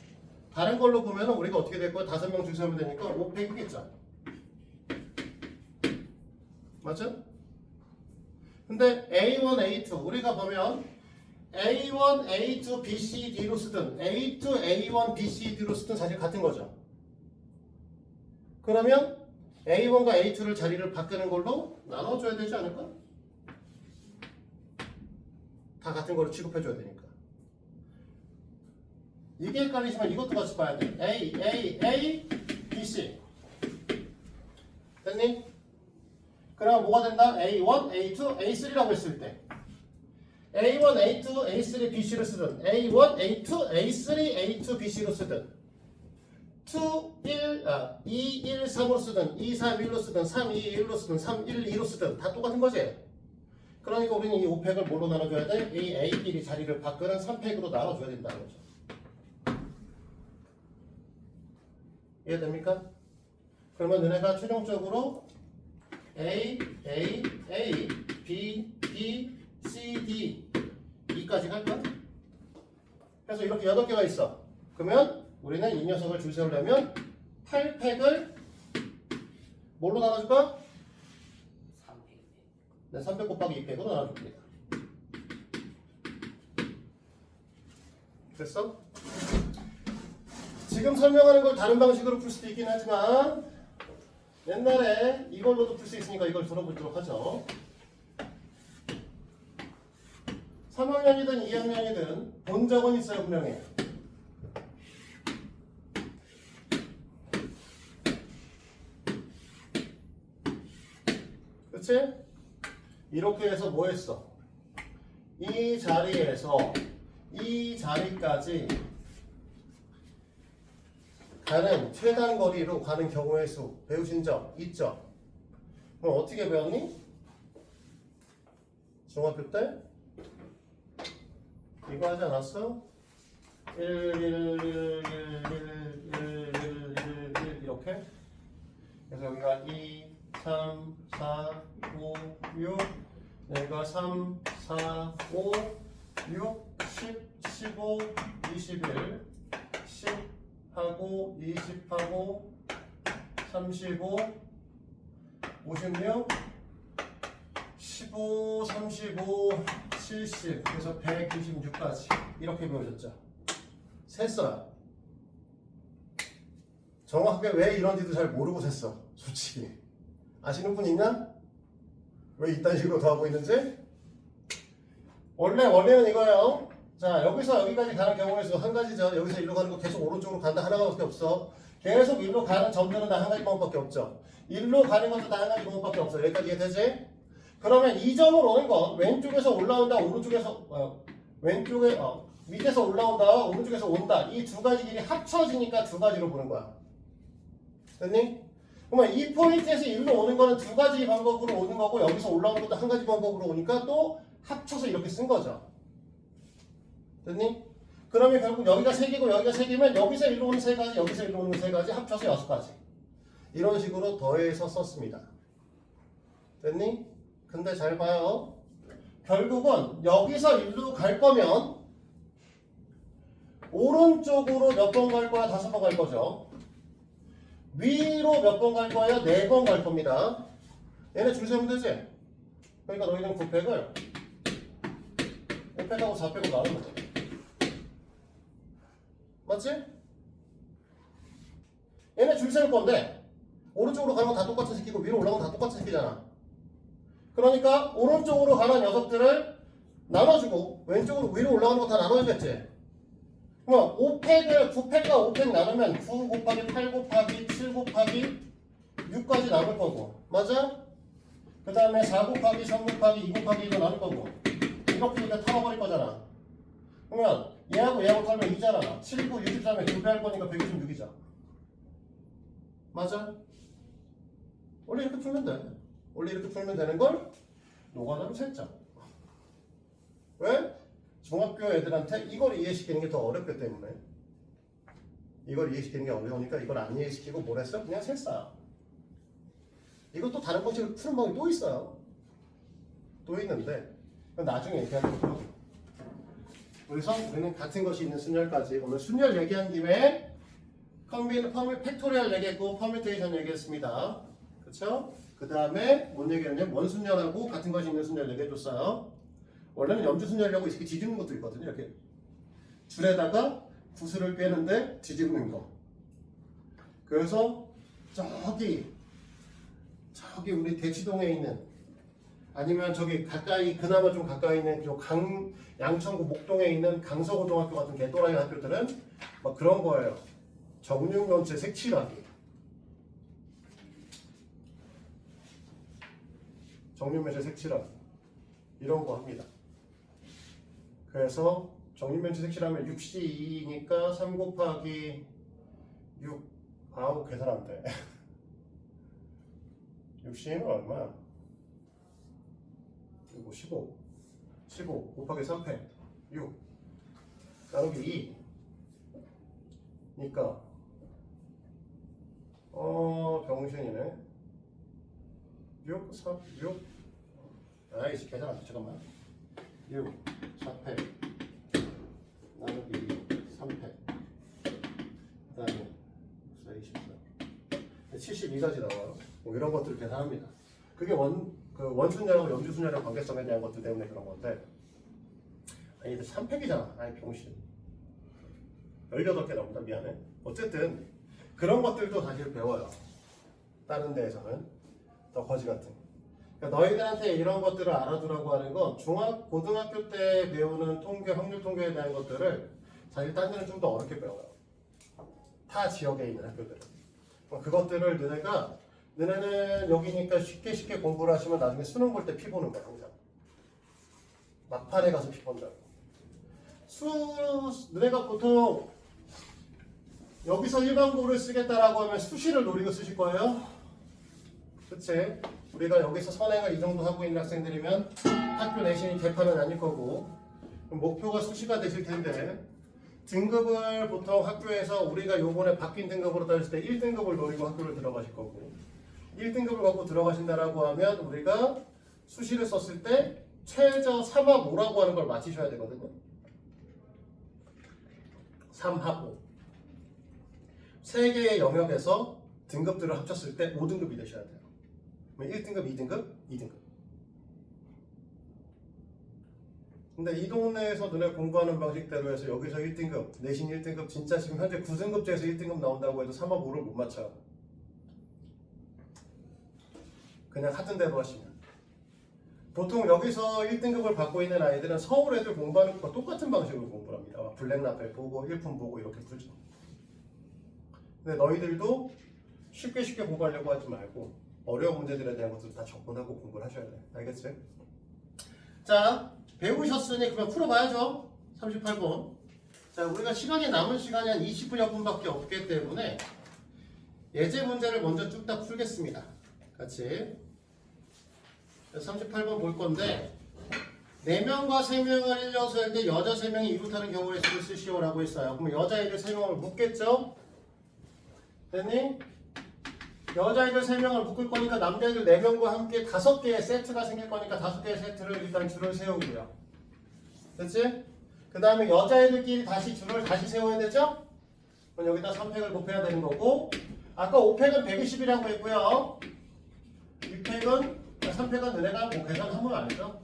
다른 걸로 보면 우리가 어떻게 될 거야? 5명 줄 세우면 되니까 500이겠죠. 맞죠? 근데 A1, A2 우리가 보면 A1, A2, B, C, D로 쓰든 A2, A1, B, C, D로 쓰든 사실 같은 거죠. 그러면 A1과 A2를 자리를 바꾸는 걸로 나눠줘야 되지 않을까? 다 같은 거로 취급해줘야 되니까. 이게 헷갈리시면 이것도 같이 봐야 돼. A, B, C. 됐니? 그럼 뭐가 된다? A1, A2, A3라고 했을 때 A1, A2, A3, BC를 쓰든 A1, A2, A3, A2, BC로 쓰든 2, 1, 3으로 쓰든 2, 3, 1로 쓰든 3, 2, 1로 쓰든 3, 1, 2로 쓰든 다 똑같은 거지. 그러니까 우리는 이 5팩을 뭘로 나눠줘야 돼? 이 A끼리 자리를 바꾸는 3팩으로 나눠줘야 된다는 거죠. 이해됩니까? 그러면 너네가 최종적으로 A, B, C, D E까지 갈까? 그래서 이렇게 8개가 있어. 그러면 우리는 이 녀석을 줄 세우려면 8팩을 뭘로 나눠줄까? 3팩. 네, 300 곱하기 2팩으로 나눠줍니다. 됐어? 지금 설명하는 걸 다른 방식으로 풀 수도 있긴 하지만 옛날에 이걸로도 풀 수 있으니까 이걸 들어보도록 하죠. 3학년이든 2학년이든 본 적은 있어요, 분명히. 그치? 이렇게 해서 뭐 했어? 이 자리에서 이 자리까지 가는 최단 거리로 가는 경우의 수 배우신 적 있죠? 그럼 어떻게 배웠니? 중학교 때? 이거 하지 않았어? 1, 1, 1, 1, 1, 1, 1, 1 이렇게? 그래서 여기가 2, 3, 4, 5, 6 여기가 3, 4, 5, 6, 10, 15, 21 10 하고 20하고 35 56 15 35 70 그래서 196까지 이렇게 배우셨죠. 셌어요. 정확하게 왜 이런지도 잘 모르고 셌어. 솔직히 아시는 분 있냐? 왜 이딴 식으로 더 하고 있는지? 원래는 이거예요. 자, 여기서 여기까지 가는 경우의 수 한 가지죠. 여기서 일로 가는 거 계속 오른쪽으로 간다 하나밖에 없어. 계속 일로 가는 점들은 다 한 가지 방법밖에 없죠. 일로 가는 것도 다 한 가지 방법밖에 없어. 여기까지 이해되지? 그러면 이 점을 오는 건 왼쪽에서 올라온다, 오른쪽에서 왼쪽에 밑에서 올라온다, 오른쪽에서 온다. 이 두 가지 길이 합쳐지니까 두 가지로 보는 거야. 됐니? 그러면 이 포인트에서 일로 오는 거는 두 가지 방법으로 오는 거고 여기서 올라오는 것도 한 가지 방법으로 오니까 또 합쳐서 이렇게 쓴 거죠. 됐니? 그러면 결국 여기가 3개고 여기가 3개면 여기서 일로 오는 3가지, 여기서 일로 오는 3가지 합쳐서 6가지. 이런 식으로 더해서 썼습니다. 됐니? 근데 잘 봐요. 결국은 여기서 일로 갈 거면 오른쪽으로 몇 번 갈 거야? 5번 갈 거죠. 위로 몇 번 갈 거예요? 4번 갈 겁니다. 얘네 줄 세우면 되지? 그러니까 너희는 9팩을 5팩하고 4팩으로 나누면 돼. 맞지? 얘네 줄 세울 건데 오른쪽으로 가는 건 다 똑같은 새끼고 위로 올라가면 다 똑같은 새끼잖아. 그러니까 오른쪽으로 가는 녀석들을 나눠주고 왼쪽으로 위로 올라가는 거 다 나눠야겠지. 그럼 5팩을 9팩과 5팩 나누면 9 곱하기 8 곱하기 7 곱하기 6까지 나눌 거고 맞아? 그 다음에 4 곱하기 3 곱하기 2 곱하기 1도 나눌 거고 이렇게 털어버릴 거잖아. 그러면 얘하고 얘하고 털면 2잖아. 7, 9, 63에 2배 할 거니까 126이죠. 맞아? 원래 이렇게 풀면 돼. 원래 이렇게 풀면 되는 걸 노가다로 셌죠. 왜? 중학교 애들한테 이걸 이해시키는 게 더 어렵기 때문에. 이걸 이해시키는 게 어려우니까 이걸 안 이해시키고 뭘 했어? 그냥 셌어요. 이것도 다른 방식으로 푸는 방법이 또 있어요. 또 있는데 나중에 얘기하는 거고. 그래서 우리는 같은 것이 있는 순열까지 오늘 순열 얘기한 김에 팩토리얼 얘기했고 퍼뮤테이션 얘기했습니다. 그렇죠? 그 다음에 뭔 얘기했냐면 원순열하고 같은 것이 있는 순열 얘기해줬어요. 원래는 염주순열이라고 이렇게 뒤집는 것도 있거든요. 이렇게 줄에다가 구슬을 꿰는데 뒤집는 거. 그래서 저기 저기 우리 대치동에 있는 아니면 저기 가까이 그나마 좀 가까이 있는 저 양천구 목동에 있는 강서고등학교 같은 개또라이 학교들은 막 그런 거예요. 정육면체 색칠하기. 정육면체 색칠하기. 이런 거 합니다. 그래서 정육면체 색칠하면 6C2니까 3 곱하기 6 아우 계산 안 돼. 6C는 얼마야? 이거 15 곱하기 3패 6 나누기 2 니까 병신이네 6 3 6 아이씨 계산 안 돼. 잠깐만 6 4패 나누기 2 3패 그 다음에 4 24 72까지 나와요. 뭐 이런 것들을 계산합니다. 그게 원순열하고 염주순열의 관계성에 대한 것들 때문에 그런 건데 아니 근데 3팩이잖아. 아니 병신 18개 나온다. 미안해. 어쨌든 그런 것들도 사실 배워요. 다른 데에서는 더 거지 같은. 그러니까 너희들한테 이런 것들을 알아두라고 하는 건 고등학교 때 배우는 통계, 확률 통계에 대한 것들을 사실 딴 데는 좀 더 어렵게 배워요. 타 지역에 있는 학교들은. 그것들을 너네는 여기니까 쉽게 공부를 하시면 나중에 수능 볼 때 피 보는 거야 항상. 막판에 가서 피 본다고. 너네가 보통 여기서 일반고를 쓰겠다라고 하면 수시를 노리고 쓰실 거예요. 그치? 우리가 여기서 선행을 이 정도 하고 있는 학생들이면 학교 내신이 개판은 아닐 거고 그럼 목표가 수시가 되실 텐데 등급을 보통 학교에서 우리가 요번에 바뀐 등급으로 따졌을 때 1등급을 노리고 학교를 들어가실 거고 1등급을 갖고 들어가신다라고 하면 우리가 수시를 썼을 때 최저 3합5라고 하는 걸 맞히셔야 되거든요. 3합5 3개의 영역에서 등급들을 합쳤을 때 5등급이 되셔야 돼요. 1등급, 2등급, 2등급. 근데 이 동네에서 너네 공부하는 방식대로 해서 여기서 1등급, 내신 1등급 진짜 지금 현재 9등급제에서 1등급 나온다고 해도 3합5를 못 맞춰요. 그냥 하던 대로 하시면. 보통 여기서 1등급을 받고 있는 아이들은 서울 애들 공부하는 것과 똑같은 방식으로 공부를 합니다. 블랙라벨 보고 1품 보고 이렇게 풀죠. 근데 너희들도 쉽게 공부하려고 하지 말고 어려운 문제들에 대한 것들 다 접근하고 공부를 하셔야 돼. 알겠지? 자, 배우셨으니 그러면 풀어봐야죠. 38번. 자, 우리가 남은 시간이 한 20분여 분밖에 없기 때문에 예제 문제를 먼저 쭉 다 풀겠습니다. 같이. 38번 볼 건데 4명과 3명을 일려서 할 때 여자 3명이 이웃하는 경우에 수를 쓰시오라고 했어요. 그럼 여자애들 3명을 묶겠죠? 됐니? 여자애들 3명을 묶을 거니까 남자애들 4명과 함께 5개의 세트가 생길 거니까 5개의 세트를 일단 줄을 세우고요. 됐지? 그 다음에 여자애들끼리 줄을 다시 세워야 되죠? 그럼 여기다 3팩을 곱해야 되는 거고 아까 5팩은 120이라고 했고요. 3팩은 너네가 뭐 계산하면 아니죠?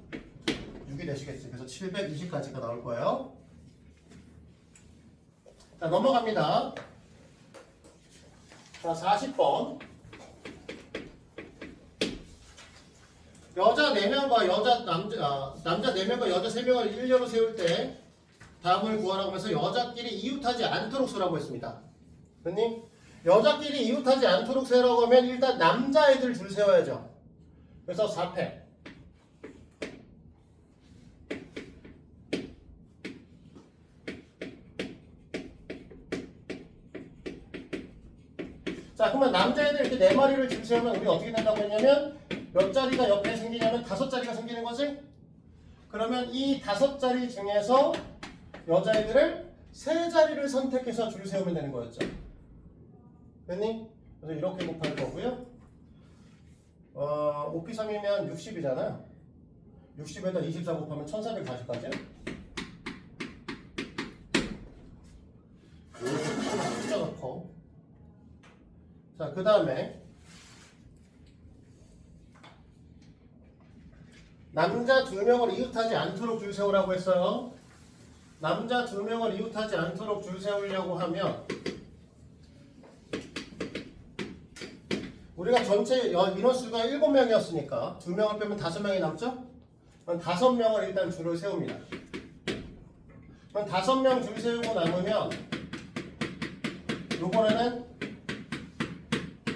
6이 되시겠지. 그래서 720까지가 나올 거예요. 자, 넘어갑니다. 자, 40번. 남자 4명과 여자 3명을 일렬로 세울 때 다음을 구하라고 하면서 여자끼리 이웃하지 않도록 세라고 했습니다. 됐니? 여자끼리 이웃하지 않도록 세라고 하면 일단 남자애들 줄 세워야죠. 그래서 4패. 자, 그러면 남자애들 이렇게 4마리를 줄 세우면 우리 어떻게 된다고 했냐면 몇 자리가 옆에 생기냐면 5자리가 생기는 거지? 그러면 이 5자리 중에서 여자애들을 3자리를 선택해서 줄 세우면 되는 거였죠. 됐니? 그래서 이렇게 곱할 거고요. 5P3이면 60이잖아요. 60에다 24 곱하면 1440까지. 숫자가 커. 자, 그 다음에 남자 2명을 이웃하지 않도록 줄 세우라고 했어요. 남자 2명을 이웃하지 않도록 줄 세우려고 하면 우리가 전체 인원수가 7명이었으니까 2명을 빼면 5명이 남죠? 그럼 5명을 일단 줄을 세웁니다. 그럼 5명 줄 세우고 남으면 요번에는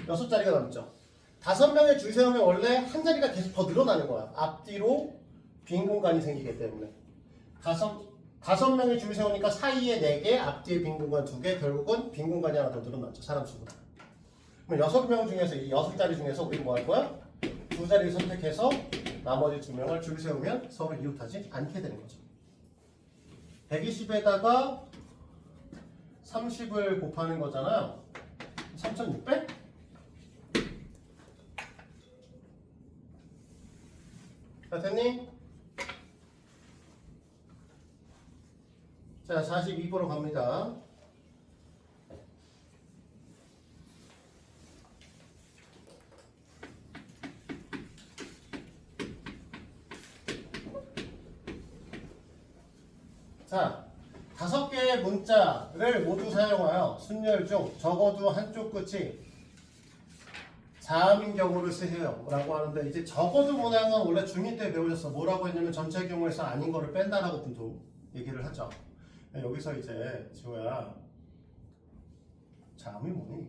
6자리가 남죠. 5명의 줄 세우면 원래 한 자리가 계속 더 늘어나는 거야. 앞뒤로 빈 공간이 생기기 때문에. 5명의 줄 세우니까 사이에 4개, 앞뒤에 빈 공간 2개, 결국은 빈 공간이 하나 더 늘어났죠. 사람 수보다. 그럼 6명 중에서 이 6자리 중에서 우리 뭐 할 거야? 2자리를 선택해서 나머지 2명을 줄 세우면 서로 이웃하지 않게 되는 거죠. 120에다가 30을 곱하는 거잖아요. 3600? 자, 됐니? 자, 42번으로 갑니다. 자, 5개의 문자를 모두 사용하여 순열 중 적어도 한쪽 끝이 자음인 경우를 쓰세요 라고 하는데, 이제 적어도 문항은 원래 중2 때 배우셨어. 뭐라고 했냐면 전체 경우에서 아닌 거를 뺀다라고 분도 얘기를 하죠. 여기서 이제 지호야, 자음이 뭐니?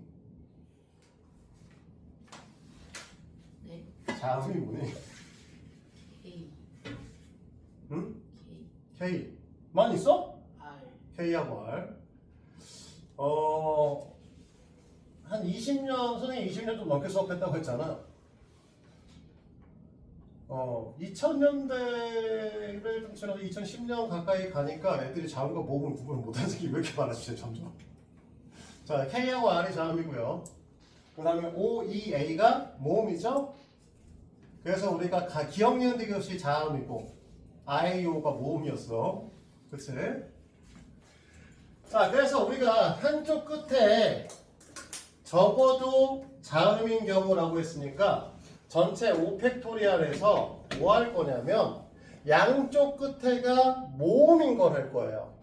네. 자음이 뭐니? K. 응? K. K 만 있어? R. K하고 R. 한 20년, 선생님 20년 좀 넘게 수업했다고 했잖아. 2000년대를 좀 지나서 2010년 가까이 가니까 애들이 자음과 모음을 구분을 못하는 새끼 왜 이렇게 많아지죠, 점점. 자, K하고 R이 자음이고요. 그 다음에 O, E, A가 모음이죠. 그래서 우리가 기억, 니은, 디귿 없이 자음이고 I, O가 모음이었어. 그치? 자, 그래서 우리가 한쪽 끝에 적어도 자음인 경우라고 했으니까 전체 5팩토리얼에서 뭐 할 거냐면 양쪽 끝에가 모음인 걸 할 거예요.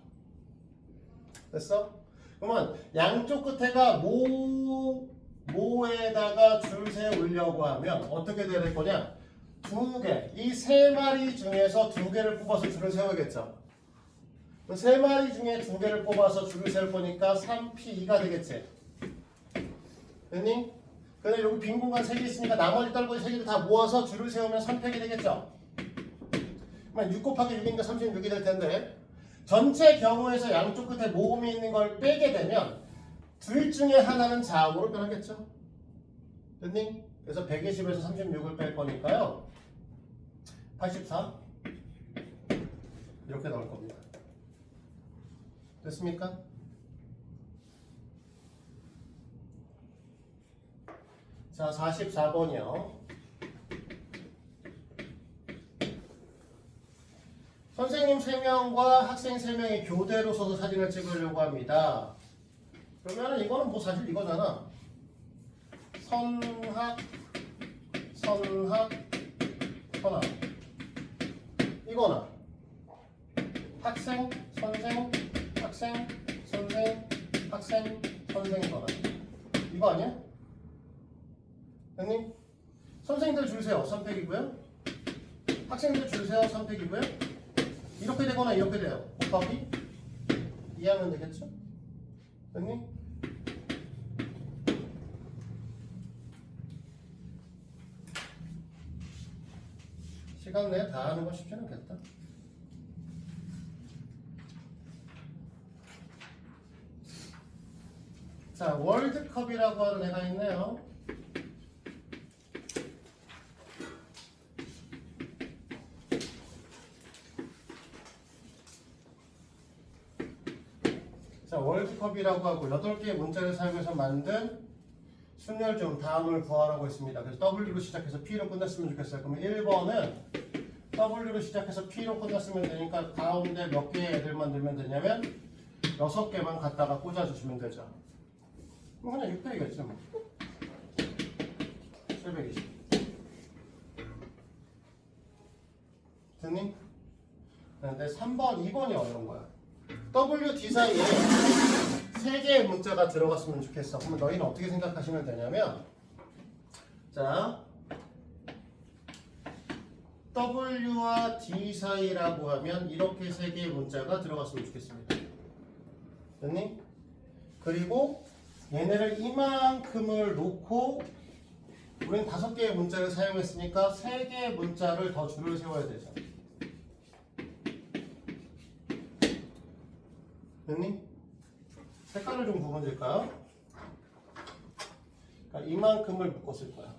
됐어? 그러면 양쪽 끝에가 모에다가 줄 세우려고 하면 어떻게 될 거냐? 2개, 이 3마리 중에서 2개를 뽑아서 줄을 세워야겠죠. 3마리 중에 2개를 뽑아서 줄을 세울 거니까 3P2가 되겠지. 됐니? 근데 여기 빈 공간 3개 있으니까 나머지 떨거지 3개를 다 모아서 줄을 세우면 3팩이 되겠죠. 그러면 6 곱하기 6이니까 36이 될 텐데, 전체 경우에서 양쪽 끝에 모음이 있는 걸 빼게 되면 둘 중에 하나는 자음으로 변하겠죠. 됐니? 그래서 120에서 36을 뺄 거니까요. 84 이렇게 나올 겁니다. 됐습니까? 자, 44번이요. 선생님 3명과 학생 3명이 교대로 서서 사진을 찍으려고 합니다. 그러면 이거는 뭐 사실 이거잖아. 선학, 이거나 학생, 선생, 학생, 선생, 학생, 선생, 선학. 이거 아니야? 됐니? 선생님들 줄 세요. 3팩이고요. 학생들 줄 세요. 3팩이고요. 이렇게 되거나 이렇게 돼요. 곱하기 이해하면 되겠죠? 됐니? 시간 내에 다 하는 건 쉽지 않겠다. 자, 월드컵이라고 하는 애가 있네요. 자, 월드컵이라고 하고 8개의 문자를 사용해서 만든 순열 중 다음을 구하라고 했습니다. 그래서 W로 시작해서 P로 끝났으면 좋겠어요. 그러면 1번은 W로 시작해서 P로 끝났으면 되니까 가운데 몇 개의 애들만 넣으면 되냐면 6개만 갖다가 꽂아주시면 되죠. 그럼 그냥 600이겠죠. 뭐. 720. 됐니? 근데 3번, 2번이 어려운 거야. W, D 사이에 3개의 문자가 들어갔으면 좋겠어. 그러면 너희는 어떻게 생각하시면 되냐면 자, W와 D 사이라고 하면 이렇게 세 개의 문자가 들어갔으면 좋겠습니다. 됐니? 그리고 얘네를 이만큼을 놓고 우리는 5개의 문자를 사용했으니까 3개의 문자를 더 줄을 세워야 되죠. 됐니? 색깔을 좀 구분될까요? 그러니까 이만큼을 묶었을 거야.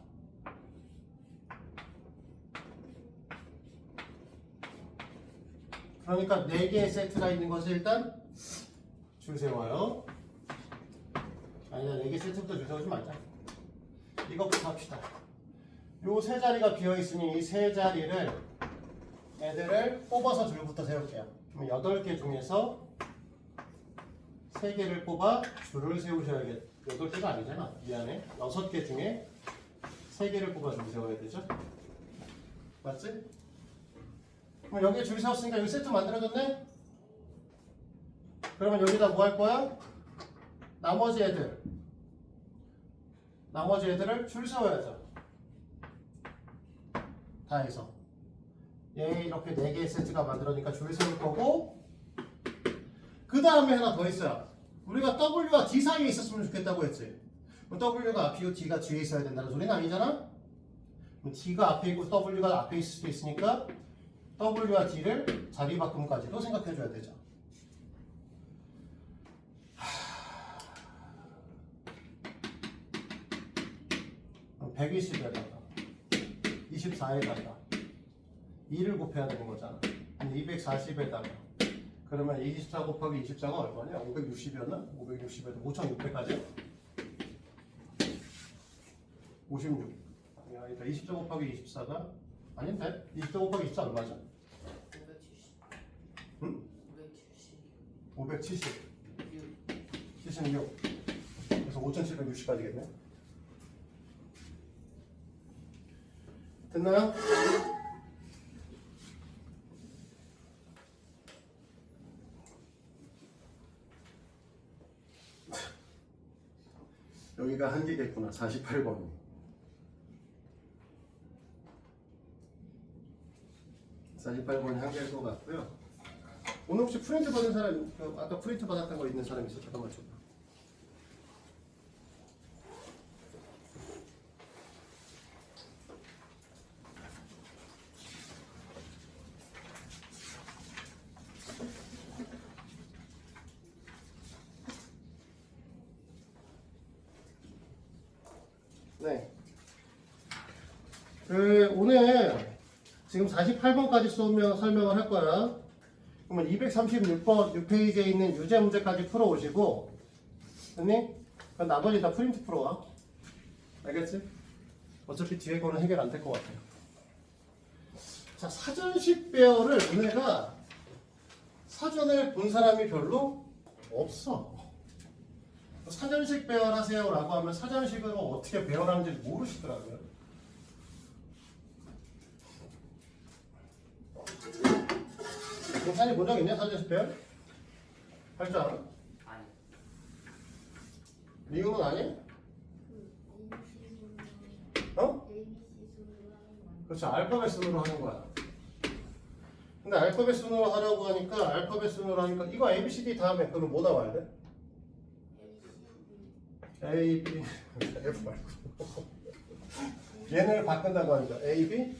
그러니까 4개의 세트가 있는 것을 일단 줄 세워요. 아니다, 4개 세트부터 줄 세우지 말자. 이것부터 합시다. 요 세 자리가 비어있으니 이 세 자리를 애들을 뽑아서 줄부터 세울게요. 그럼 8개 중에서 3개를 뽑아 줄을 세우셔야겠. 8개가 아니잖아. 미안해. 6개 중에 3개를 뽑아 줄 세워야 되죠. 맞지? 그럼 여기에 줄 세웠으니까 여기 세트 만들어졌네? 그러면 여기다 뭐 할 거야? 나머지 애들을 줄 세워야죠. 다 해서 얘 이렇게 4개의 세트가 만들어니까 줄 세울 거고, 그 다음에 하나 더 있어요. 우리가 W와 D 사이에 있었으면 좋겠다고 했지. 그럼 W가 앞이고 D가 뒤에 있어야 된다는 소리는 아니잖아? 그럼 D가 앞에 있고 W가 앞에 있을 수도 있으니까 W와 D를 자리 바꿈까지도 생각해 줘야 되죠. 120에다가 24에다가 2를 곱해야 되는 거잖아. 240에다가 그러면 24 곱하기 24가 얼마냐? 560이었나? 560에서 5600까지? 56. 아니다. 24 곱하기 24가 아닌데? 24 곱하기 24 얼마죠? 570. 응? 570. 570. 76. 그래서 5760까지겠네. 됐나요? 여기가 한계겠구나. 48번이. 48번이 한계일 것 같고요. 오늘 혹시 프린트 받은 사람, 아까 프린트 받았던 거 있는 사람 있어? 잠깐만 줘. 네. 오늘 지금 48번까지 설명을 할 거야. 그러면 236번 6페이지에 있는 유제 문제까지 풀어오시고, 됐니? 그럼 나머지 다 프린트 풀어와. 알겠지? 어차피 뒤에 거는 해결 안 될 것 같아요. 자, 사전식 배열을 은혜가 사전을 본 사람이 별로 없어. 사전식 배열하세요라고 하면 사전식으로 어떻게 배열하는지 모르시더라고요. 동산이 본 적 있냐? 사전식 배열? 할 줄 알아? 아니. 미국은 아니? 어? 그렇죠. 알파벳 순으로 하는 거야. 근데 알파벳 순으로 하려고 하니까 이거 A, B, C, D 다음에 그러면 뭐 나와야 돼? A, B, F 말고 얘네를 바꾼다고 하니까 A, B,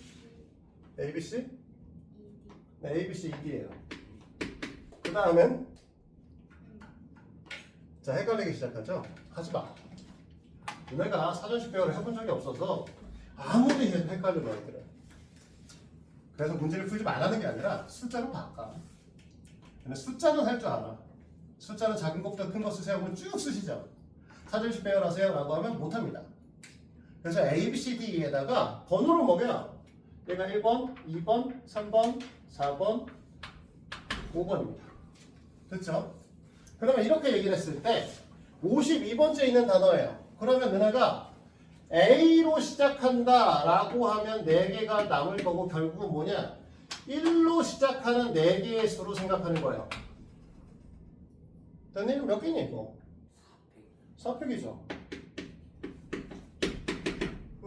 A, B, C? 네, A, B, C, E, D예요. 그 다음엔 자, 헷갈리기 시작하죠? 하지마. 내가 사전식 배열을 해본 적이 없어서 아무리 해도 헷갈리는 아이들은. 그래서 문제를 풀지 말라는 게 아니라 숫자로 바꿔. 근데 숫자는 할 줄 알아. 숫자는 작은 것부터 큰 거 쓰세요 하면 쭉 쓰시죠. 사전식 배열하세요 라고 하면 못합니다. 그래서 A, B, C, D에다가 번호를 먹여. 얘가 1번, 2번, 3번, 4번, 5번입니다. 됐죠? 그러면 이렇게 얘기를 했을 때 52번째 있는 단어예요. 그러면 너네가 A로 시작한다 라고 하면 4개가 남을 거고 결국은 뭐냐? 1로 시작하는 4개의 수로 생각하는 거예요. 됐니? 몇 개니 이거? 4팩이죠.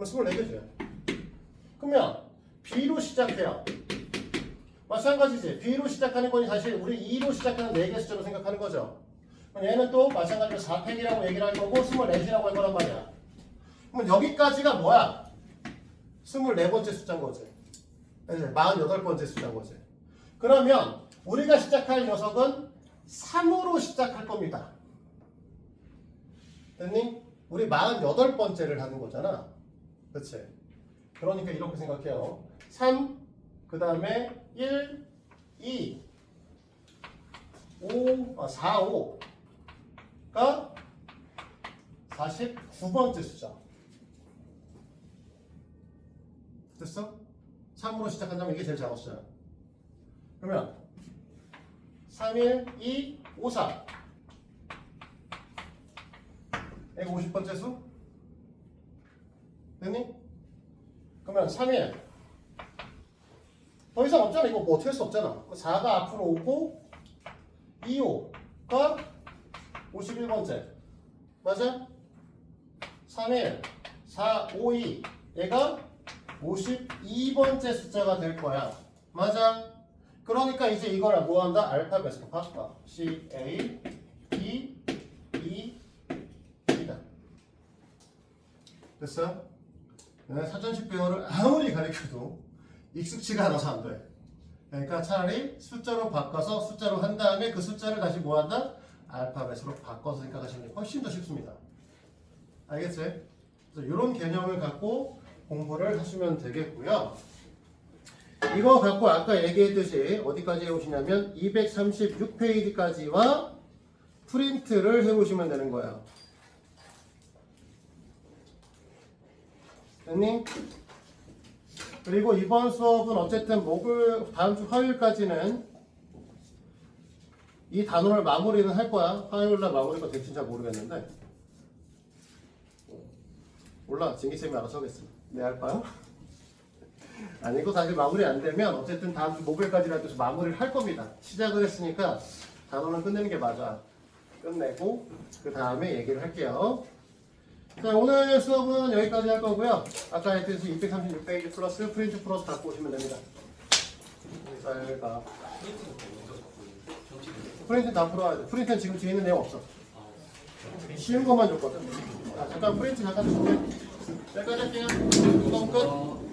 그러면 24개죠. 그러면 B로 시작해요. 마찬가지지. B로 시작하는 거니 사실 우리 2로 시작하는 4개 숫자로 생각하는 거죠. 그럼 얘는 또 마찬가지로 4팩이라고 얘기를 할 거고 24이라고 할 거란 말이야. 그럼 여기까지가 뭐야? 24번째 숫자인 거지. 48번째 숫자인 거지. 그러면 우리가 시작할 녀석은 3으로 시작할 겁니다. 됐니? 우리 48번째를 하는 거잖아. 그치? 그러니까 이렇게 생각해요. 3, 그 다음에 1, 2, 4, 5가 49번째 숫자. 됐어? 3으로 시작한다면 이게 제일 작은 숫자야. 그러면 3, 1, 2, 5, 4 이거 50번째 수? 됐니? 그러면 3, 1 더 이상 없잖아. 이거 뭐 어떻게 할 수 없잖아. 4가 앞으로 오고 2, 5가 51번째 맞아? 3, 1 4, 5, 2 얘가 52번째 숫자가 될 거야. 맞아? 그러니까 이제 이걸 뭐 한다? 알파벳으로 바꿔. C, A, B, E, E다. 됐어? 사전식 배열을 아무리 가르쳐도 익숙치가 않아서 안 돼. 그러니까 차라리 숫자로 바꿔서 숫자로 한 다음에 그 숫자를 다시 뭐 한다? 알파벳으로 바꿔서 생각하시는 게 훨씬 더 쉽습니다. 알겠지? 그래서 이런 개념을 갖고 공부를 하시면 되겠고요. 이거 갖고 아까 얘기했듯이 어디까지 해오시냐면 236페이지까지와 프린트를 해오시면 되는 거예요. 됐니? 그리고 이번 수업은 어쨌든 다음 주 화요일까지는 이 단원을 마무리는 할 거야. 화요일날 마무리가 될지 잘 모르겠는데 몰라. 진기쌤이 알아서 하겠어. 네 할까요? 아니 이거 사실 마무리 안 되면 어쨌든 다음 주 목요일까지라도 해서 마무리를 할 겁니다. 시작을 했으니까 단원은 끝내는 게 맞아. 끝내고 그 다음에 얘기를 할게요. 자, 오늘 수업은 여기까지 할 거고요. 아까 했듯이 236페이지 플러스 프린트 플러스 갖고 오시면 됩니다. 잘 가. 프린트는 다 풀어야 돼. 프린트는 지금 뒤에 있는 내용 없어. 쉬운 것만 줬거든. 자, 잠깐 프린트 잠깐 줄게. 여기까지 할게요. 수업 끝.